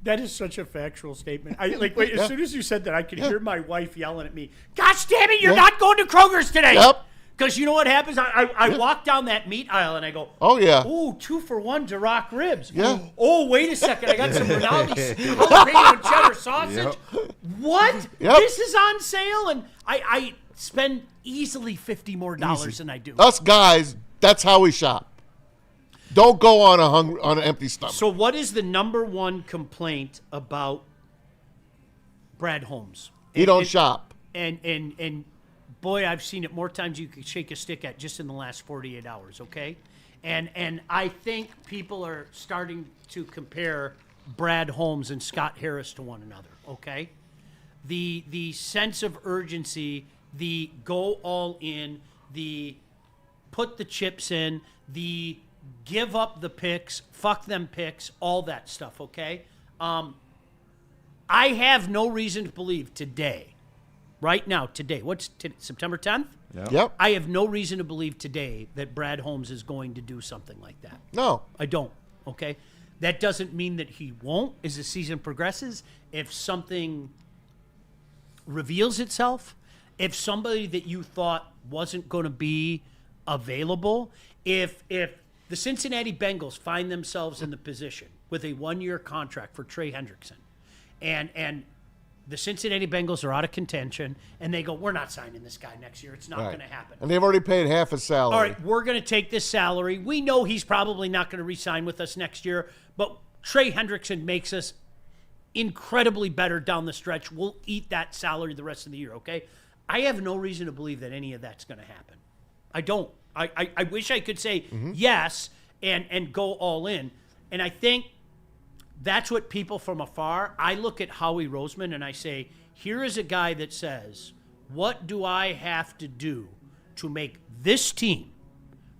That is such a factual statement. As soon as you said that, I could hear my wife yelling at me, gosh damn it, you're not going to Kroger's today. Yep. Because you know what happens? I walk down that meat aisle and I go, oh, yeah. Ooh, 2 for $1 Duroc ribs. Yeah. Oh, wait a second. I got some Rinaldi jalapeno cheddar sausage. Yep. What? Yep. This is on sale? And I spend easily $50 more than I do. Us guys, that's how we shop. Don't go on an empty stomach. So what is the number one complaint about Brad Holmes? He don't shop. And boy, I've seen it more times you could shake a stick at just in the last 48 hours, okay? And I think people are starting to compare Brad Holmes and Scott Harris to one another, okay? The sense of urgency, the go all in, the put the chips in, the give up the picks, fuck them picks, all that stuff, okay? I have no reason to believe today, right now, today, what's September 10th? Yep. I have no reason to believe today that Brad Holmes is going to do something like that. No. I don't, okay? That doesn't mean that he won't as the season progresses. If something reveals itself, if somebody that you thought wasn't going to be available, if the Cincinnati Bengals find themselves in the position, with a 1-year contract for Trey Hendrickson. And the Cincinnati Bengals are out of contention, and they go, we're not signing this guy next year. It's not going to happen. And they've already paid half his salary. All right, we're going to take this salary. We know he's probably not going to re-sign with us next year, but Trey Hendrickson makes us incredibly better down the stretch. We'll eat that salary the rest of the year, okay? I have no reason to believe that any of that's going to happen. I don't. I wish I could say yes and go all in. And I think that's what people from afar, I look at Howie Roseman and I say, here is a guy that says, what do I have to do to make this team,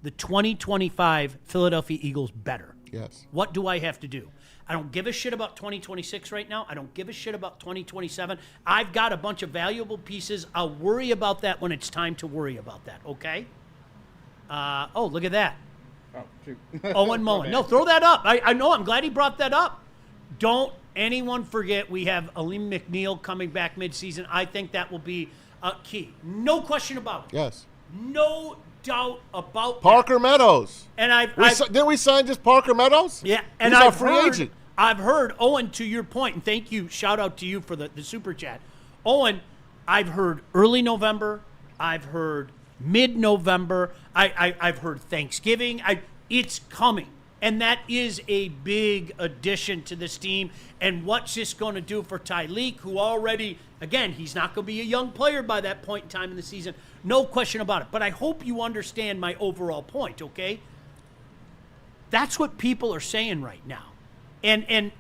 the 2025 Philadelphia Eagles, better? Yes. What do I have to do? I don't give a shit about 2026 right now. I don't give a shit about 2027. I've got a bunch of valuable pieces. I'll worry about that when it's time to worry about that, okay? Oh, look at that. Oh, shoot. Owen Mullen. No, throw that up. I know. I'm glad he brought that up. Don't anyone forget we have Aleem McNeil coming back midseason. I think that will be a key. No question about it. Yes. No doubt about Parker Meadows. And didn't we sign just Parker Meadows? Yeah, and he's our I've free agent. I've heard, Owen, to your point, and thank you, shout out to you for the super chat. Owen, I've heard early November. I've heard mid-November. I've heard Thanksgiving. It's coming. And that is a big addition to this team. And what's this going to do for Tyleek, who already, again, he's not going to be a young player by that point in time in the season. No question about it. But I hope you understand my overall point, okay? That's what people are saying right now. And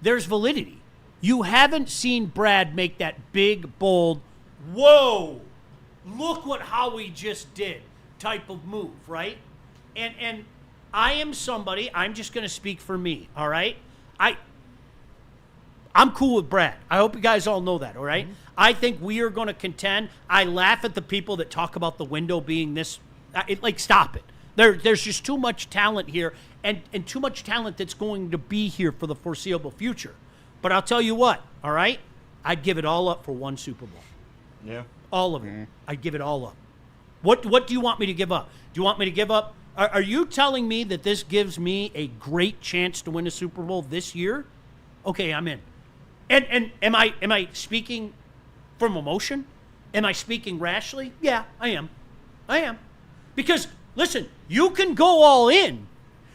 there's validity. You haven't seen Brad make that big, bold, whoa, look what Howie just did type of move, right? And I am somebody, I'm just going to speak for me, all right? I'm cool with Brad. I hope you guys all know that, all right? I think we are going to contend. I laugh at the people that talk about the window being this. Stop it. There's just too much talent here and too much talent that's going to be here for the foreseeable future. But I'll tell you what, all right? I'd give it all up for one Super Bowl. Yeah. All of it. I'd give it all up. What do you want me to give up? Do you want me to give up? Are you telling me that this gives me a great chance to win a Super Bowl this year? Okay, I'm in. And am I speaking from emotion? Am I speaking rashly? Yeah, I am. Because, listen, you can go all in.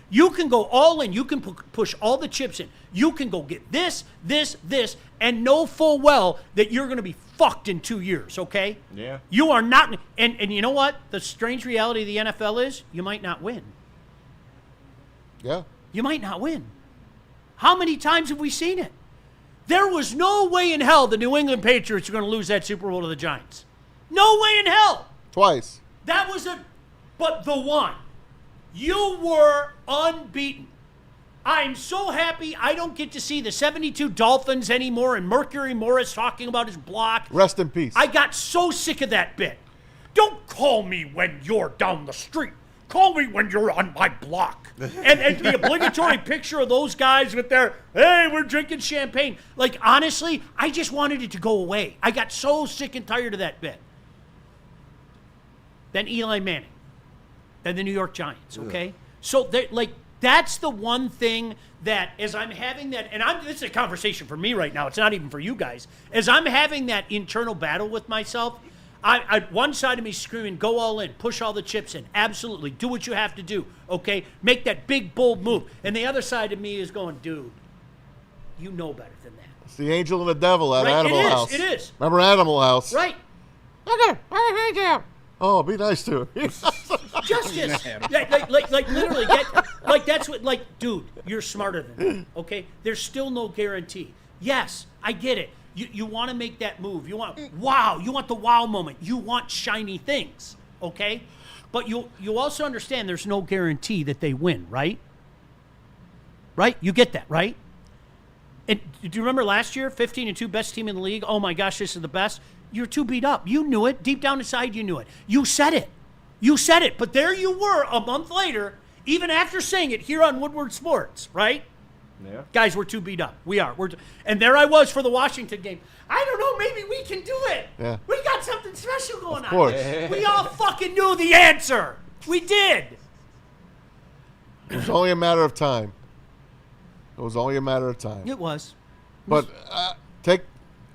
You can go all in. You can push all the chips in. You can go get this, and know full well that you're going to be fucked in 2 years, okay? Yeah. You are not. And you know what? The strange reality of the NFL is you might not win. Yeah. You might not win. How many times have we seen it? There was no way in hell the New England Patriots were going to lose that Super Bowl to the Giants. No way in hell. Twice. That was but the one. You were unbeaten. I'm so happy I don't get to see the 72 Dolphins anymore and Mercury Morris talking about his block. Rest in peace. I got so sick of that bit. Don't call me when you're down the street. Call me when you're on my block. and the obligatory picture of those guys with their, hey, we're drinking champagne. Like, honestly, I just wanted it to go away. I got so sick and tired of that bit. Then Eli Manning. Then the New York Giants, okay? Ugh. So, that's the one thing that, as I'm having that, and this is a conversation for me right now. It's not even for you guys. As I'm having that internal battle with myself, one side of me screaming, go all in, push all the chips in. Absolutely. Do what you have to do, okay? Make that big, bold move. And the other side of me is going, dude, you know better than that. It's the angel and the devil at right? Animal House. It is. Remember Animal House? Right. Oh, be nice to him. Justice. like literally, that's what, dude, you're smarter than that, okay? There's still no guarantee. Yes, I get it. You want to make that move. You want the wow moment. You want shiny things, okay? But you also understand there's no guarantee that they win, right? Right? You get that, right? And do you remember last year, 15-2, best team in the league? Oh my gosh, this is the best. You're too beat up. You knew it. Deep down inside, you knew it. You said it. But there you were a month later, even after saying it here on Woodward Sports, right? Yeah. Guys, we're too beat up. We are. And there I was for the Washington game. I don't know. Maybe we can do it. Yeah. We got something special going on. Of course. We all fucking knew the answer. We did. It was only a matter of time. It was only a matter of time. It was. But take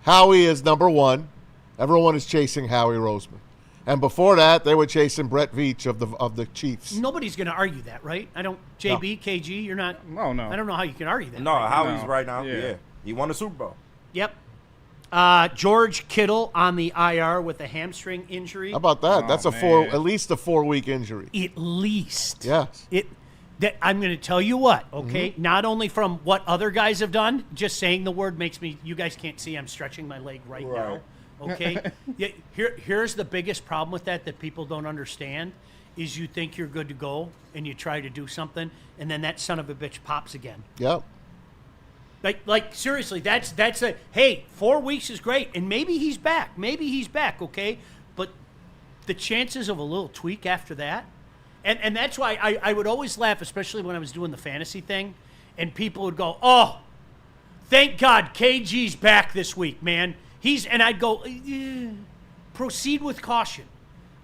Howie as number one. Everyone is chasing Howie Roseman. And before that, they were chasing Brett Veach of the Chiefs. Nobody's going to argue that, right? JB, KG, you're not. No. I don't know how you can argue that. No, right Howie's right now. Yeah. He won the Super Bowl. Yep. George Kittle on the IR with a hamstring injury. How about that? That's at least a 4-week injury. At least. Yes. I'm going to tell you what, okay? Not only from what other guys have done, just saying the word makes me, you guys can't see, I'm stretching my leg right now, okay? Here's the biggest problem with that people don't understand, is you think you're good to go, and you try to do something, and then that son of a bitch pops again. Yep. Like seriously, that's a, hey, 4 weeks is great, and maybe he's back, okay? But the chances of a little tweak after that, and that's why I would always laugh, especially when I was doing the fantasy thing, and people would go, oh, thank God KG's back this week, man. And I'd go, proceed with caution.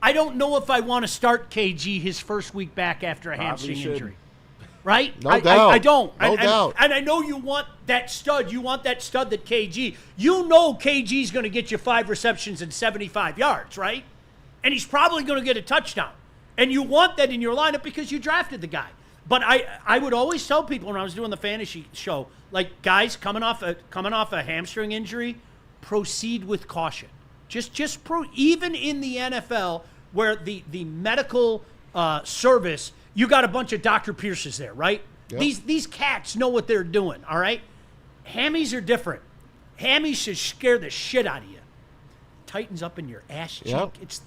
I don't know if I want to start KG his first week back after a hamstring injury. Right? No doubt. I don't. No doubt. And I know you want that stud. You want that stud that KG. You know KG's going to get you 5 receptions and 75 yards, right? And he's probably going to get a touchdown. And you want that in your lineup because you drafted the guy. But I would always tell people when I was doing the fantasy show, like, guys coming off a hamstring injury, proceed with caution. Even in the NFL where the medical service, you got a bunch of Dr. Pierces there, right? Yep. These cats know what they're doing, all right? Hammies are different. Hammies should scare the shit out of you. Tightens up in your ass cheek. Yep. It's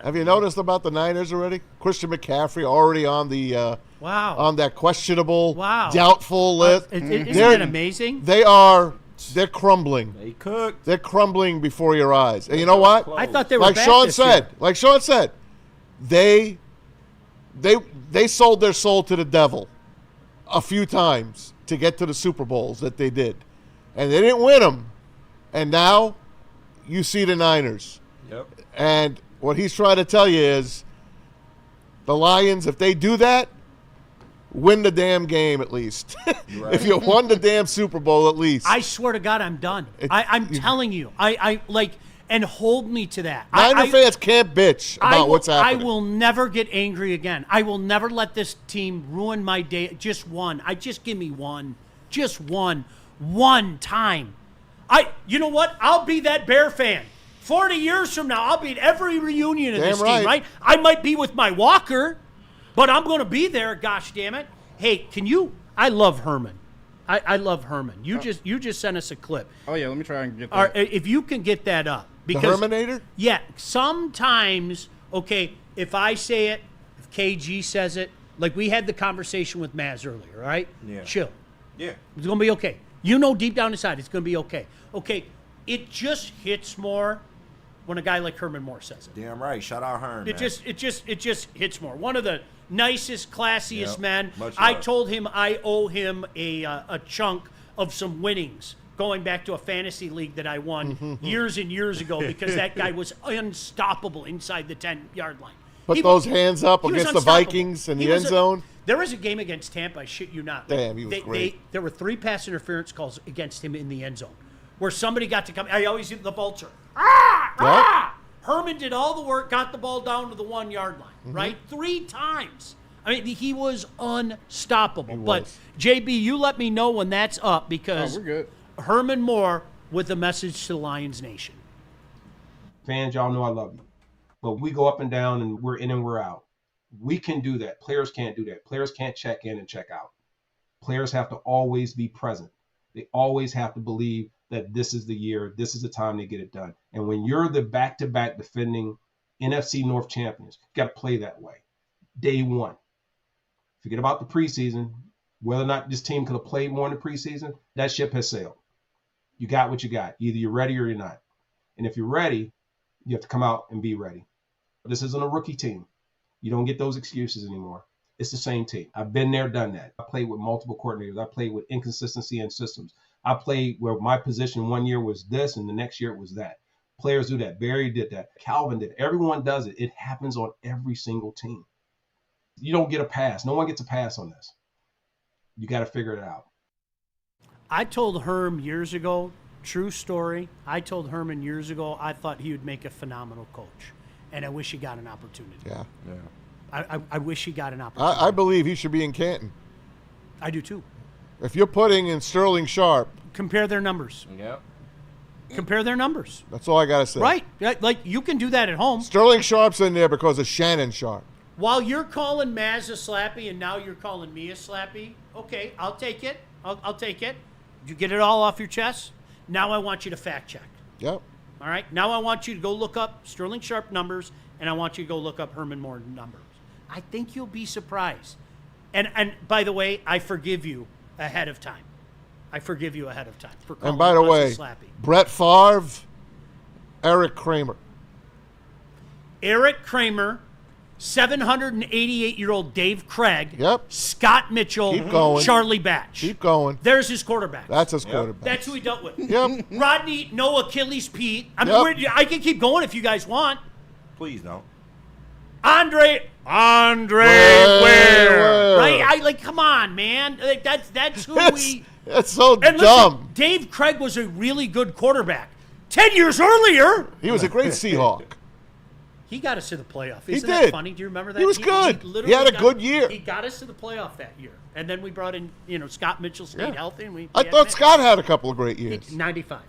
Have you noticed about the Niners already? Christian McCaffrey already on the on that questionable, doubtful list. Isn't that amazing? They're crumbling. They cooked. They're crumbling before your eyes. And you know what? I thought they were like back Sean this said. year. Like Sean said, they sold their soul to the devil a few times to get to the Super Bowls that they did, and they didn't win them. And now you see the Niners. Yep. And what he's trying to tell you is the Lions, if they do that, win the damn game at least. Right. If you won the damn Super Bowl at least. I swear to God, I'm done. I'm telling you. I like, and hold me to that. Niner fans can't bitch about what's happening. I will never get angry again. I will never let this team ruin my day. Just one. Just give me one. Just one. One time. You know what? I'll be that Bear fan. 40 years from now, I'll be at every reunion of this team, right? I might be with my walker, but I'm going to be there, gosh damn it. Hey, I love Herman. I love Herman. You just sent us a clip. Oh, yeah, let me try and get that. If you can get that up. Because, the Herminator? Yeah, sometimes, okay, if I say it, if KG says it, like we had the conversation with Mize earlier, right? Yeah. Chill. Yeah. It's going to be okay. You know deep down inside it's going to be okay. Okay, it just hits more when a guy like Herman Moore says it. Damn right. Shout out Herman. It just hits more. One of the nicest, classiest men. Much I love. told him I owe him a chunk of some winnings going back to a fantasy league that I won years and years ago because that guy was unstoppable inside the 10-yard line. Put those hands up against the Vikings in the end zone. There was a game against Tampa, I shit you not. Damn, he was great. There were 3 pass interference calls against him in the end zone where somebody got to come. I always do the vulture. Herman did all the work, got the ball down to the 1-yard line, right? 3 times. I mean, he was unstoppable. But, JB, you let me know when that's up because we're good. Herman Moore with a message to the Lions Nation. Fans, y'all know I love you. But we go up and down and we're in and we're out. We can do that. Players can't do that. Players can't check in and check out. Players have to always be present. They always have to believe that this is the year, this is the time they get it done. And when you're the back-to-back defending NFC North champions, you got to play that way. Day one. Forget about the preseason. Whether or not this team could have played more in the preseason, that ship has sailed. You got what you got. Either you're ready or you're not. And if you're ready, you have to come out and be ready. This isn't a rookie team. You don't get those excuses anymore. It's the same team. I've been there, done that. I played with multiple coordinators. I played with inconsistency in systems. I played where my position one year was this and the next year it was that. Players do that. Barry did that. Calvin did. Everyone does it. It happens on every single team. You don't get a pass. No one gets a pass on this. You got to figure it out. I told Herm years ago, true story, I told Herman years ago I thought he would make a phenomenal coach. And I wish he got an opportunity. Yeah. I wish he got an opportunity. I believe he should be in Canton. I do too. If you're putting in Sterling Sharp. Compare their numbers. Yep. Compare their numbers. That's all I got to say. Right. Like, you can do that at home. Sterling Sharp's in there because of Shannon Sharp. While you're calling Maz a slappy and now you're calling me a slappy, okay, I'll take it. I'll take it. You get it all off your chest. Now I want you to fact check. Yep. All right. Now I want you to go look up Sterling Sharp numbers, and I want you to go look up Herman Moore numbers. I think you'll be surprised. And by the way, I forgive you ahead of time. I forgive you ahead of time for calling And by the us way, a slappy. Brett Favre, Eric Kramer. Eric Kramer, 788-year-old Dave Craig. Yep. Scott Mitchell. Keep going. Charlie Batch. Keep going. There's his quarterback. That's his quarterback. That's who he dealt with. Yep. Rodney, no Achilles Pete. I mean, I can keep going if you guys want. Please don't. Andre Ware. Right? Come on, man. Like, that's who we. That's so and dumb. Listen, Dave Craig was a really good quarterback. 10 years earlier. He was a great Seahawk. He got us to the playoff. He Isn't did. that funny? Do you remember that? He was good. literally He had a good year. He got us to the playoff that year. And then we brought in, Scott Mitchell stayed healthy. And I thought Scott had a couple of great years. 95.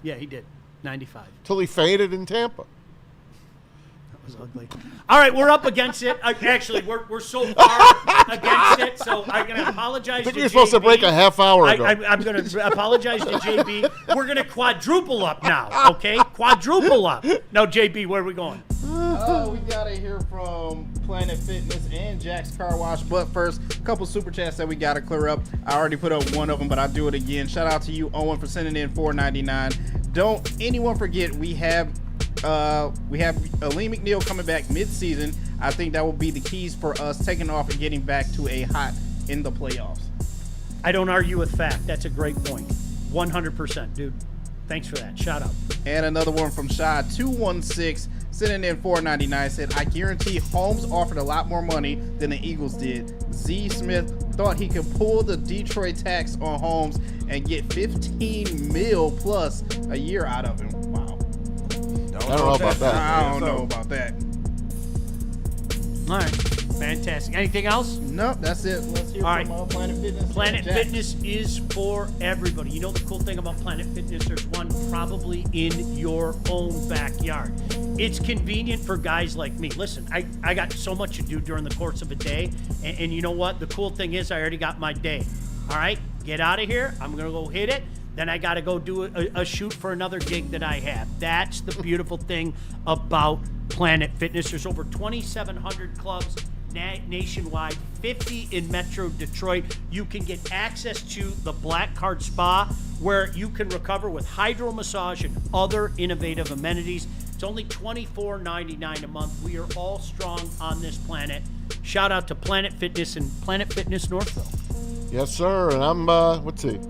Yeah, he did. 95. Till he faded in Tampa. That was ugly. All right, we're up against it. Actually, we're so far against it, so I'm going to apologize I think to you're supposed to JB. break a half hour ago. I'm going to apologize to JB. We're going to quadruple up now, okay? Quadruple up. Now, JB, where are we going? We got to hear from Planet Fitness and Jack's Car Wash. But first, a couple super chats that we got to clear up. I already put up one of them, but I'll do it again. Shout out to you, Owen, for sending in $4.99. Don't anyone forget, we have Aleem McNeil coming back mid-season. I think that will be the keys for us taking off and getting back to a hot in the playoffs. I don't argue with fact. That's a great point. 100%, dude. Thanks for that. Shout out. And another one from Shy216, sending in $4.99, said, I guarantee Holmes offered a lot more money than the Eagles did. Z Smith thought he could pull the Detroit tax on Holmes and get $15 million plus a year out of him. Wow. I don't know about that. I don't know about that. All right. Fantastic. Anything else? Nope, that's it. Let's hear from Planet Fitness. Planet Fitness is for everybody. You know the cool thing about Planet Fitness? There's one probably in your own backyard. It's convenient for guys like me. Listen, I got so much to do during the course of a day. And you know what? The cool thing is I already got my day. All right? Get out of here. I'm going to go hit it. Then I got to go do a shoot for another gig that I have. That's the beautiful thing about Planet Fitness. There's over 2,700 clubs nationwide, 50 in Metro Detroit. You can get access to the Black Card Spa, where you can recover with hydro massage and other innovative amenities. It's only $24.99 a month. We are all strong on this planet. Shout out to Planet Fitness and Planet Fitness Northville. Yes, sir. And I'm, let's see,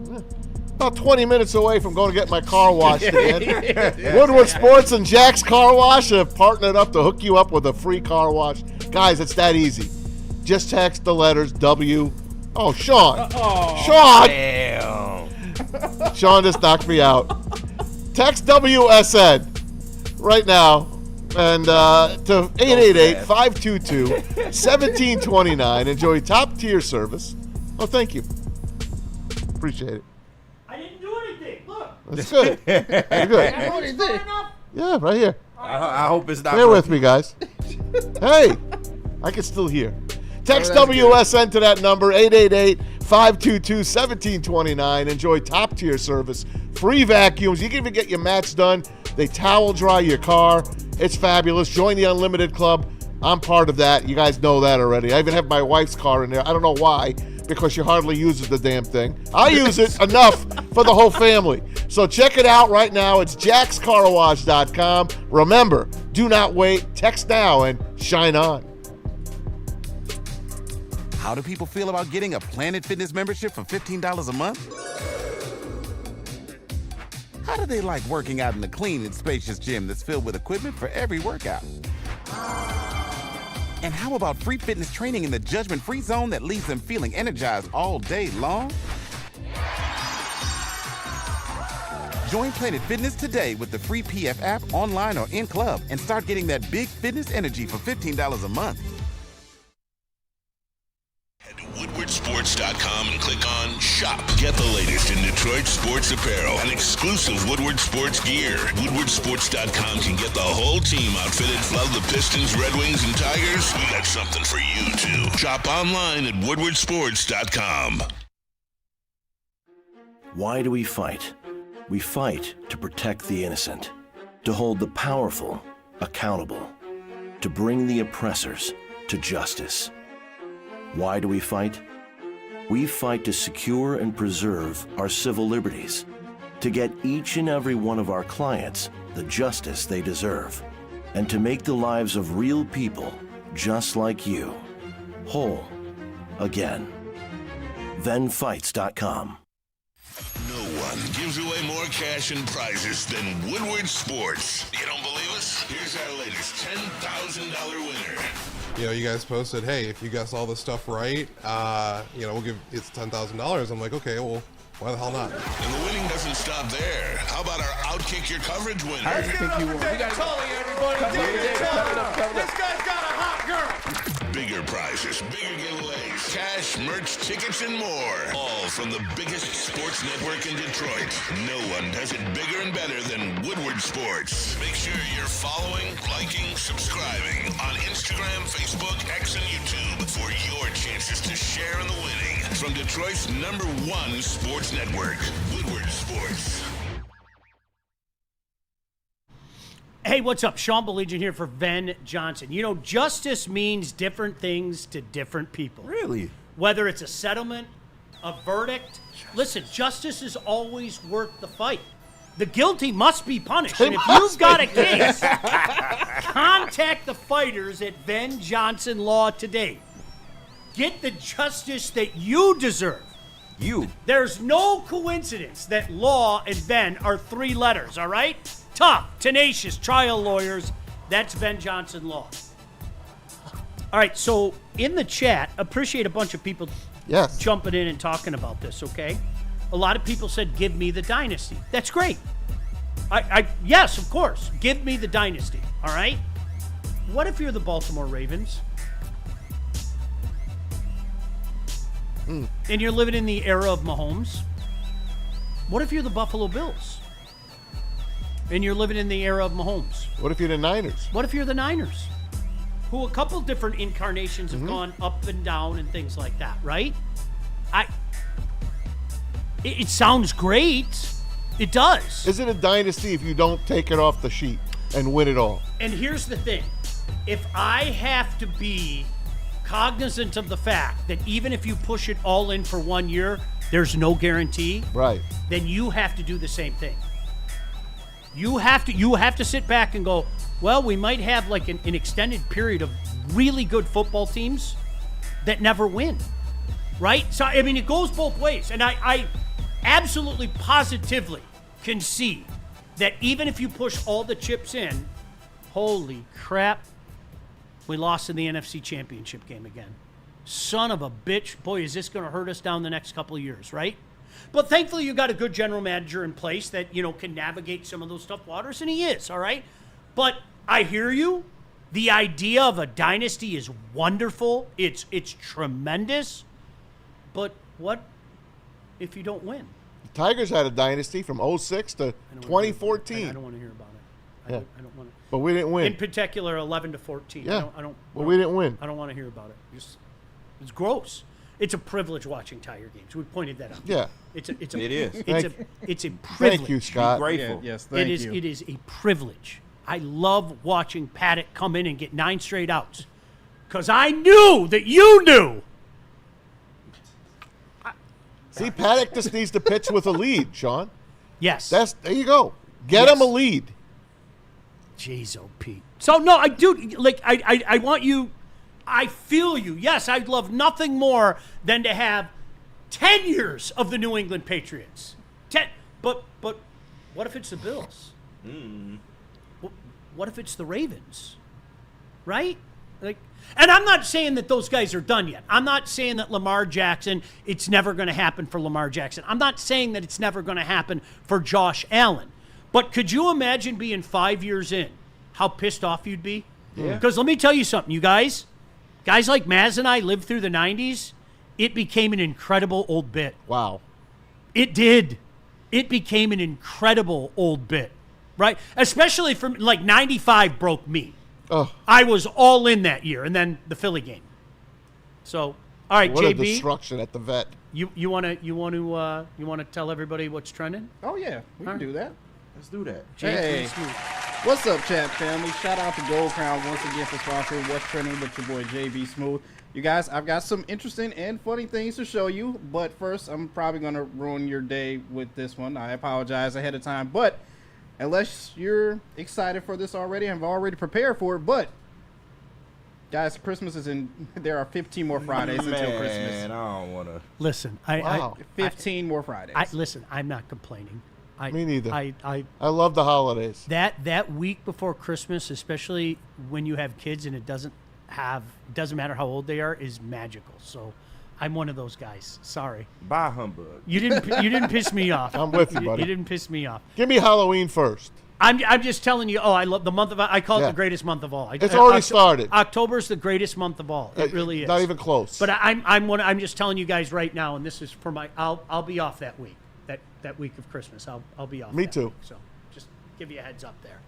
about 20 minutes away from going to get my car washed again. Woodward Sports and Jack's Car Wash have partnered up to hook you up with a free car wash. Guys, it's that easy. Just text the letters W. Oh, Sean. Sean. Damn. Sean just knocked me out. Text WSN right now and to 888-522-1729. Enjoy top tier service. Oh, thank you. Appreciate it. I didn't do anything. Look. That's good. You're good. Yeah, right here. I hope it's not. Bear with me, guys. Hey, I can still hear. Text WSN to that number, 888-522-1729. Enjoy top tier service. Free vacuums. You can even get your mats done. They towel dry your car. It's fabulous. Join the Unlimited Club. I'm part of that. You guys know that already. I even have my wife's car in there. I don't know why, because she hardly uses the damn thing. I use it enough for the whole family. So check it out right now. It's jackscarwash.com. Remember, do not wait. Text now and shine on. How do people feel about getting a Planet Fitness membership for $15 a month? How do they like working out in a clean and spacious gym that's filled with equipment for every workout? And how about free fitness training in the judgment-free zone that leaves them feeling energized all day long? Join Planet Fitness today with the free PF app online or in club and start getting that big fitness energy for $15 a month. Head to WoodwardSports.com and click on Shop. Get the latest in Detroit sports apparel and exclusive Woodward Sports gear. WoodwardSports.com can get the whole team outfitted. Love the Pistons, Red Wings, and Tigers? We got something for you, too. Shop online at WoodwardSports.com. Why do we fight? We fight to protect the innocent, to hold the powerful accountable, to bring the oppressors to justice. Why do we fight? We fight to secure and preserve our civil liberties, to get each and every one of our clients the justice they deserve, and to make the lives of real people just like you whole again. ThenFights.com. No one gives away more cash and prizes than Woodward Sports. You don't believe us? Here's our latest $10,000 winner. You know, you guys posted, hey, if you guess all this stuff right, you know, we'll give it's $10,000. I'm like, okay, well, why the hell not? And the winning doesn't stop there. How about our Outkick Your Coverage winner? How do you think you won? We got Tully, everybody. David Tully. This guy's got a hot girl. Bigger prizes, bigger giveaways, cash, merch, tickets, and more. All from the biggest sports network in Detroit. No one does it bigger and better than Woodward Sports. Make sure you're following, liking, subscribing on Instagram, Facebook, X, and YouTube for your chances to share in the winning. From Detroit's #1 sports network, Woodward Sports. Hey, what's up? Sean Baligian here for Ben Johnson. You know, justice means different things to different people. Really? Whether it's a settlement, a verdict. Listen, justice is always worth the fight. The guilty must be punished. And if you've got a case, contact the fighters at Ben Johnson Law today. Get the justice that you deserve. There's no coincidence that law and Ben are 3 letters, all right? Tough, tenacious trial lawyers. That's Ben Johnson Law. All right, so in the chat, appreciate a bunch of people jumping in and talking about this, okay? A lot of people said, give me the dynasty. That's great. Yes, of course. Give me the dynasty, all right? What if you're the Baltimore Ravens? And you're living in the era of Mahomes? What if you're the Buffalo Bills? And you're living in the era of Mahomes? What if you're the Niners? What if you're the Niners? Who a couple different incarnations have gone up and down and things like that, right? It sounds great. It does. Is it a dynasty if you don't take it off the sheet and win it all? And here's the thing. If I have to be cognizant of the fact that even if you push it all in for 1 year, there's no guarantee. Right. Then you have to do the same thing. You have to sit back and go, well, we might have like an extended period of really good football teams that never win. Right? So, I mean, it goes both ways. And I absolutely positively can see that even if you push all the chips in, holy crap, we lost in the NFC Championship game again. Son of a bitch. Boy, is this going to hurt us down the next couple of years, right? But thankfully, you got a good general manager in place that, you know, can navigate some of those tough waters, and he is, all right? But I hear you. The idea of a dynasty is wonderful. It's tremendous. But what if you don't win? The Tigers had a dynasty from 06 to 2014. I don't want to hear about it. I don't want to. But we didn't win. In particular, 11 to 14. Yeah. I don't. Well, we didn't win. I don't want to hear about it. It's gross. It's a privilege watching Tiger games. We pointed that out. Yeah. It is. It's a privilege. Thank you, Scott. Be grateful. Yes, thank you. It is a privilege. I love watching Paddock come in and get 9 straight outs. Because I knew that you knew. See, Paddock just needs to pitch with a lead, Sean. Yes. There you go. Get him a lead. Jeez, oh, Pete. So, no, I do, like, I want you, I feel you. Yes, I'd love nothing more than to have 10 years of the New England Patriots. 10, but what if it's the Bills? What if it's the Ravens? Right? Like, and I'm not saying that those guys are done yet. I'm not saying that Lamar Jackson, it's never going to happen for Lamar Jackson. I'm not saying that it's never going to happen for Josh Allen. But could you imagine being 5 years in, how pissed off you'd be? Yeah. Because let me tell you something, you guys like Maz and I lived through the 90s. It became an incredible old bit. Wow. It did. It became an incredible old bit, right? Especially from, like, 95 broke me. Oh. I was all in that year, and then the Philly game. So, all right, what JB. a destruction at the vet. You want to tell everybody what's trending? Oh, yeah. We can do that. Let's do that. Hey, what's up, chat family? Shout out to Gold Crown once again for sponsoring What's Trending with your boy JB Smooth. You guys, I've got some interesting and funny things to show you, but first, I'm probably going to ruin your day with this one. I apologize ahead of time, but unless you're excited for this already, I've already prepared for it, but guys, Christmas is in, there are 15 more Fridays until Christmas. Man, I don't want to. Listen, 15 more Fridays. Listen, I'm not complaining. Me neither. I love the holidays. That week before Christmas, especially when you have kids and it doesn't matter how old they are, is magical. So I'm one of those guys. Sorry. Bye, humbug. You didn't piss me off. I'm with you, buddy. You didn't piss me off. Give me Halloween first. I'm just telling you. Oh, I love the month of. I call it the greatest month of all. It's already started. October's the greatest month of all. It really is. Not even close. But I'm just telling you guys right now, and this is for my. I'll be off that week. That week of Christmas. I'll be off. Me that too. Week, so just give you a heads up there.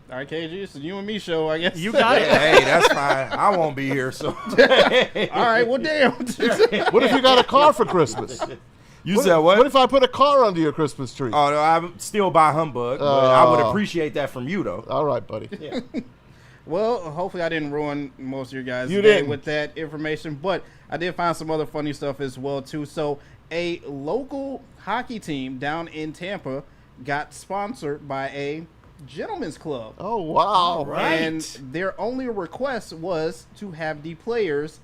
All right, KG, it's a you and me show, I guess. You got it. Hey, that's fine. I won't be here, so. All right, well, damn. What if you got a car for Christmas? You said what? What if I put a car under your Christmas tree? Oh, no, I'm still by humbug, but I would appreciate that from you, though. All right, buddy. Yeah. Well, hopefully I didn't ruin most of your guys' day didn't. with that information, but I did find some other funny stuff as well, too. So a local hockey team down in Tampa got sponsored by a gentleman's club. Oh, wow. And their only request was to have the players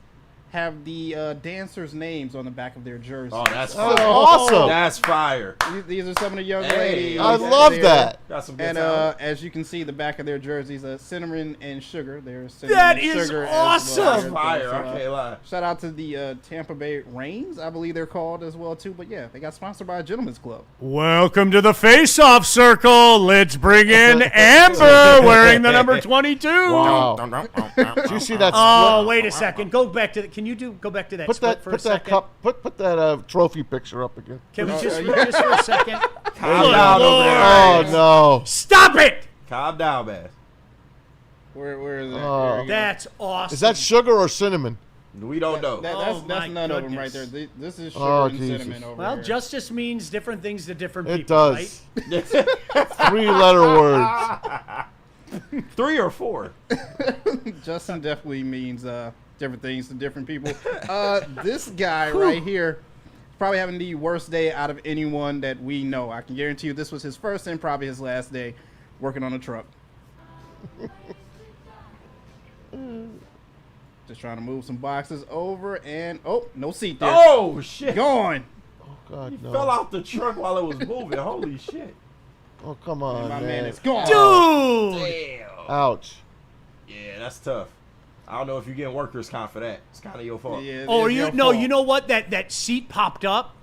have the dancers' names on the back of their jerseys. Oh, that's fire. awesome. That's fire. These are some of the young ladies. I love there. that. Got some good And talent. as you can see, the back of their jerseys, cinnamon and sugar. There's That cinnamon and is sugar awesome. as well. That's fire. So, I can't lie. shout out to the Tampa Bay Rains, I believe they're called as well too. But yeah, they got sponsored by a gentleman's club. Welcome to the face-off circle. Let's bring in Amber wearing the number 22. Wow. Did you see that? Oh, wait a second. Go back to go back to that Put split that, for put a that second. cup, put that trophy picture up again. Can we just for a second? Calm down over there. Oh no! Stop it! Calm down, man. Where is that? Oh. There you go. That's awesome. Is that sugar or cinnamon? We don't know. That's my none of them right goodness. there. This is sugar Oh, and Jesus. cinnamon over Well, here. justice means different things to different It people, does. right? 3-letter words. 3 or 4. Justin definitely means different things to different people. This guy right here is probably having the worst day out of anyone that we know. I can guarantee you this was his first and probably his last day working on a truck. Just trying to move some boxes over and no seat there. Oh, shit. Gone. Oh God, He no! fell off the truck while it was moving. Holy shit. Oh come on, My man! man is gone. Dude! Damn. Ouch! Yeah, that's tough. I don't know if you're getting workers comp for that. It's kind of your fault. Yeah, Oh, it's your you fault. know what? That seat popped up.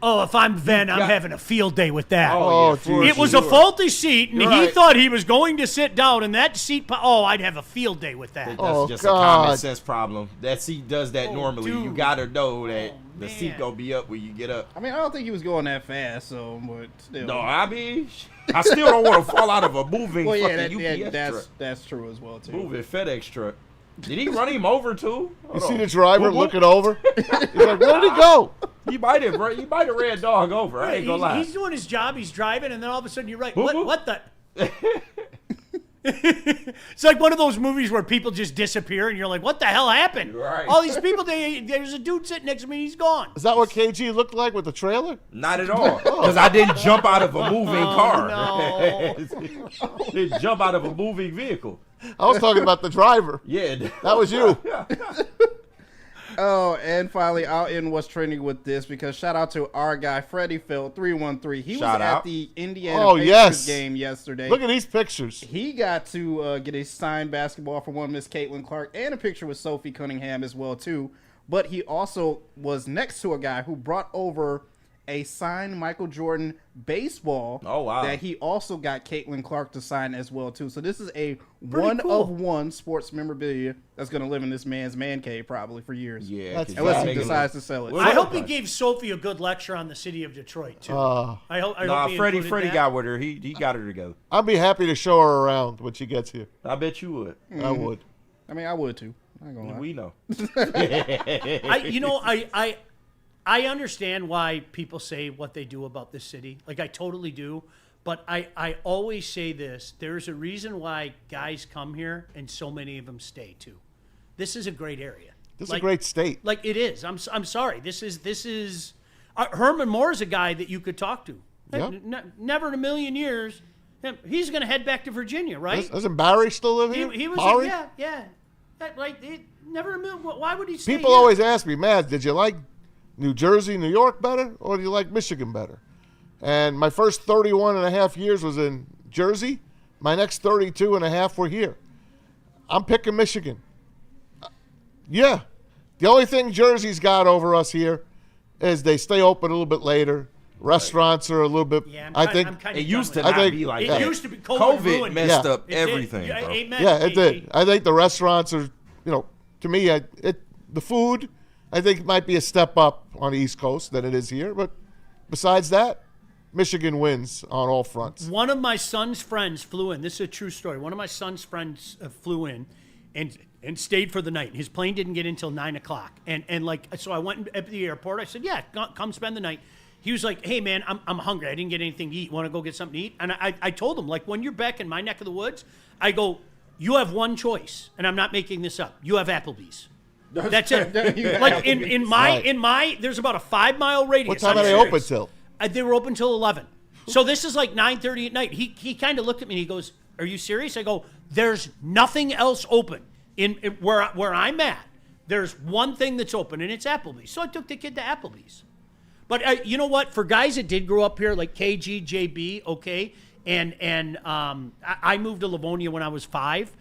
Oh, if I'm Ven, I'm having a field day with that. Oh, yeah, for It was sure. a faulty seat, and You're he right. thought he was going to sit down, and that seat. I'd have a field day with that. That's Oh, just God. a common sense problem. That seat does that Oh, normally. You dude. gotta know that the man. seat gonna be up when you get up. I mean, I don't think he was going that fast, so but still. No, I mean, I still don't want to fall out of a moving well, yeah, fucking UPS truck. that's true as well too. Moving FedEx truck. Did he run him over too? You see the driver looking over? He's like, where'd he go? He might have ran dog over. I ain't gonna lie. He's doing his job. He's driving, and then all of a sudden you're right. Boop, boop. What the? It's like one of those movies where people just disappear, and you're like, "What the hell happened?" Right. All these people. There's a dude sitting next to me. And he's gone. Is that what KG looked like with the trailer? Not at all. Because I didn't jump out of a moving car. no. Didn't jump out of a moving vehicle. I was talking about the driver. Yeah. That was you. Oh, and finally, I'll end what's trending with this because shout out to our guy, Freddie Phil 313. He was at the Indiana Pacers game yesterday. Look at these pictures. He got to get a signed basketball from one Miss Caitlin Clark and a picture with Sophie Cunningham as well, too. But he also was next to a guy who brought over a signed Michael Jordan baseball that he also got Caitlin Clark to sign as well, too. So this is a one-of-one sports memorabilia that's going to live in this man's man cave probably for years. Yeah. Unless he decides to sell it. I hope he gave Sophie a good lecture on the city of Detroit, too. I hope Freddie got with her. He got her together. I'll be happy to show her around when she gets here. I bet you would. I would. I mean, I would, too. I ain't gonna lie. We know. I understand why people say what they do about this city. Like, I totally do. But I always say this. There's a reason why guys come here, and so many of them stay, too. This is a great area. This is a great state. Like, it is. I'm sorry. This is Herman Moore is a guy that you could talk to. Yep. Never in a million years. He's going to head back to Virginia, right? Doesn't Barry still live here? He was, Barry? yeah. Never in a million. Why would he stay People here? always ask me, Matt, did you like New Jersey, New York better, or do you like Michigan better? And my first 31 and a half years was in Jersey. My next 32 and a half were here. I'm picking Michigan. Yeah. The only thing Jersey's got over us here is they stay open a little bit later. Restaurants are a little bit. Yeah, I think it used to not be like that. It used to be COVID messed up everything. Yeah, it did. I think the restaurants are, to me, the food, I think it might be a step up on the East Coast than it is here. But besides that, Michigan wins on all fronts. One of my son's friends flew in. This is a true story. One of my son's friends flew in and stayed for the night. His plane didn't get in until 9 o'clock. So I went at the airport. I said, yeah, come spend the night. He was like, hey, man, I'm hungry. I didn't get anything to eat. Want to go get something to eat? And I told him, like, when you're back in my neck of the woods, I go, you have one choice, and I'm not making this up. You have Applebee's. That's it. Like, in my, there's about a 5-mile radius. What time are they open till? They were open till 11. So this is like 9:30 at night. He kind of looked at me and he goes, are you serious? I go, there's nothing else open in where I'm at. There's one thing that's open, and it's Applebee's. So I took the kid to Applebee's. But you know what? For guys that did grow up here, like KG, JB, okay, and I moved to Livonia when I was 5.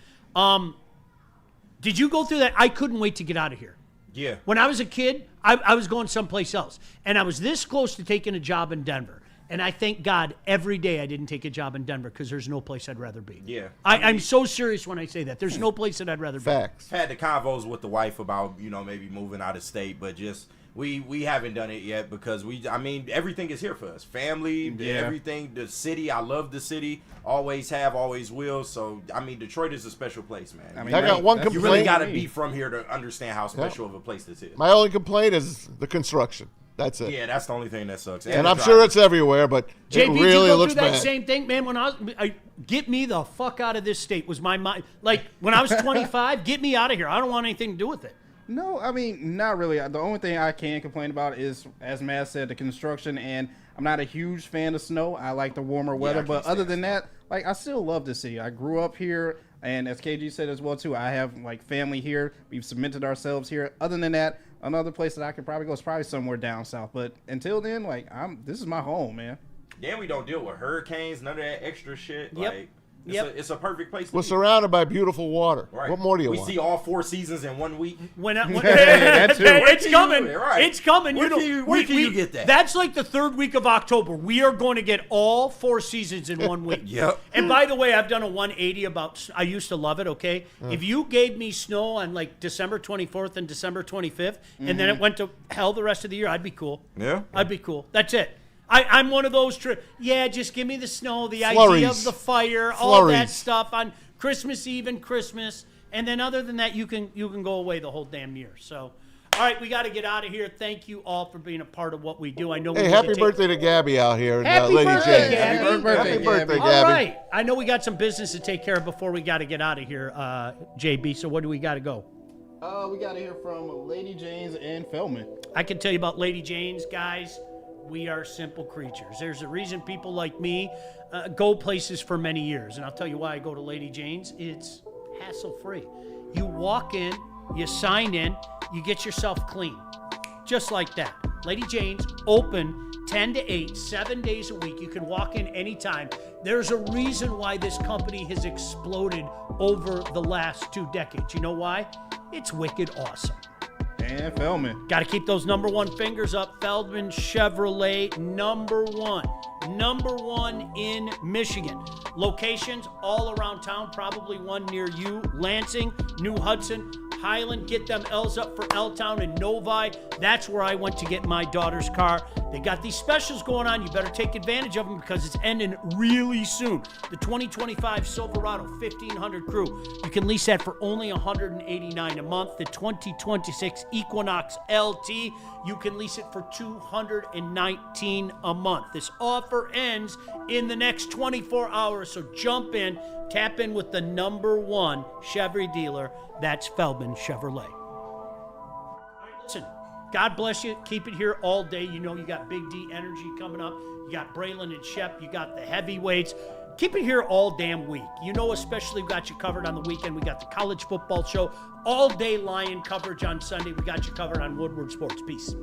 Did you go through that? I couldn't wait to get out of here. Yeah. When I was a kid, I was going someplace else. And I was this close to taking a job in Denver. And I thank God every day I didn't take a job in Denver because there's no place I'd rather be. Yeah. I'm so serious when I say that. There's no place that I'd rather be. Facts. Had the convos with the wife about, maybe moving out of state, but just we haven't done it yet because everything is here for us. Family, everything, the city. I love the city. Always have, always will. So, Detroit is a special place, man. I got one complaint. You really got to be from here to understand how special of a place this is. My only complaint is the construction. That's it. Yeah, that's the only thing that sucks. And I'm sure it's everywhere, but JP, it really looks bad. bad. Same thing, man. When get me the fuck out of this state was my mind. Like, when I was 25, get me out of here. I don't want anything to do with it. No, not really. The only thing I can complain about is, as Matt said, the construction, and I'm not a huge fan of snow. I like the warmer weather, but other than that, I still love the city. I grew up here, and as KG said as well, too, I have, family here. We've cemented ourselves here. Other than that, another place that I could probably go is probably somewhere down south. But until then, this is my home, man. Yeah, we don't deal with hurricanes, none of that extra shit. Yep. It's a perfect place to We're be. surrounded by beautiful water. Right. What more do you want? We see all 4 seasons in 1 week. It's coming. Right. It's coming. Where can you get that? That's like the 3rd week of October. We are going to get all 4 seasons in 1 week. Yep. And by the way, I've done a 180 about. I used to love it. Okay, if you gave me snow on December 24th and December 25th, and then it went to hell the rest of the year, I'd be cool. Yeah. I'd be cool. That's it. I'm one of those. Just give me the snow, the Flurries. idea of the fire, all that stuff on Christmas Eve and Christmas, and then other than that, you can go away the whole damn year. So, all right, we got to get out of here. Thank you all for being a part of what we do. I know. Hey, happy birthday to Gabby out here, happy Lady birthday, Jane. Gabby. Happy birthday, Gabby. All right, I know we got some business to take care of before we got to get out of here, JB. So, what do we got to go? We got to hear from Lady Jane's and Feldman. I can tell you about Lady Jane's, guys. We are simple creatures. There's a reason people like me go places for many years. And I'll tell you why I go to Lady Jane's. It's hassle-free. You walk in, you sign in, you get yourself clean. Just like that. Lady Jane's open 10 to 8, 7 days a week. You can walk in anytime. There's a reason why this company has exploded over the last 2 decades. You know why? It's wicked awesome. And Feldman. Got to keep those number one fingers up. Feldman Chevrolet, number one in Michigan. Locations all around town, probably one near you. Lansing, New Hudson, Highland. Get them L's up for L-Town and Novi. That's where I went to get my daughter's car. They got these specials going on. You better take advantage of them because it's ending really soon. The 2025 Silverado 1500 Crew, you can lease that for only $189 a month. The 2026 Equinox LT, you can lease it for $219 a month. This offer ends in the next 24 hours, so jump in, tap in with the number one Chevy dealer. That's Feldman Chevrolet. All right, listen, God bless you. Keep it here all day. You know you got Big D Energy coming up. You got Braylon and Shep. You got the heavyweights. Keep it here all damn week. You know, especially we got you covered on the weekend. We got the college football show. All day Lion coverage on Sunday. We got you covered on Woodward Sports. Peace.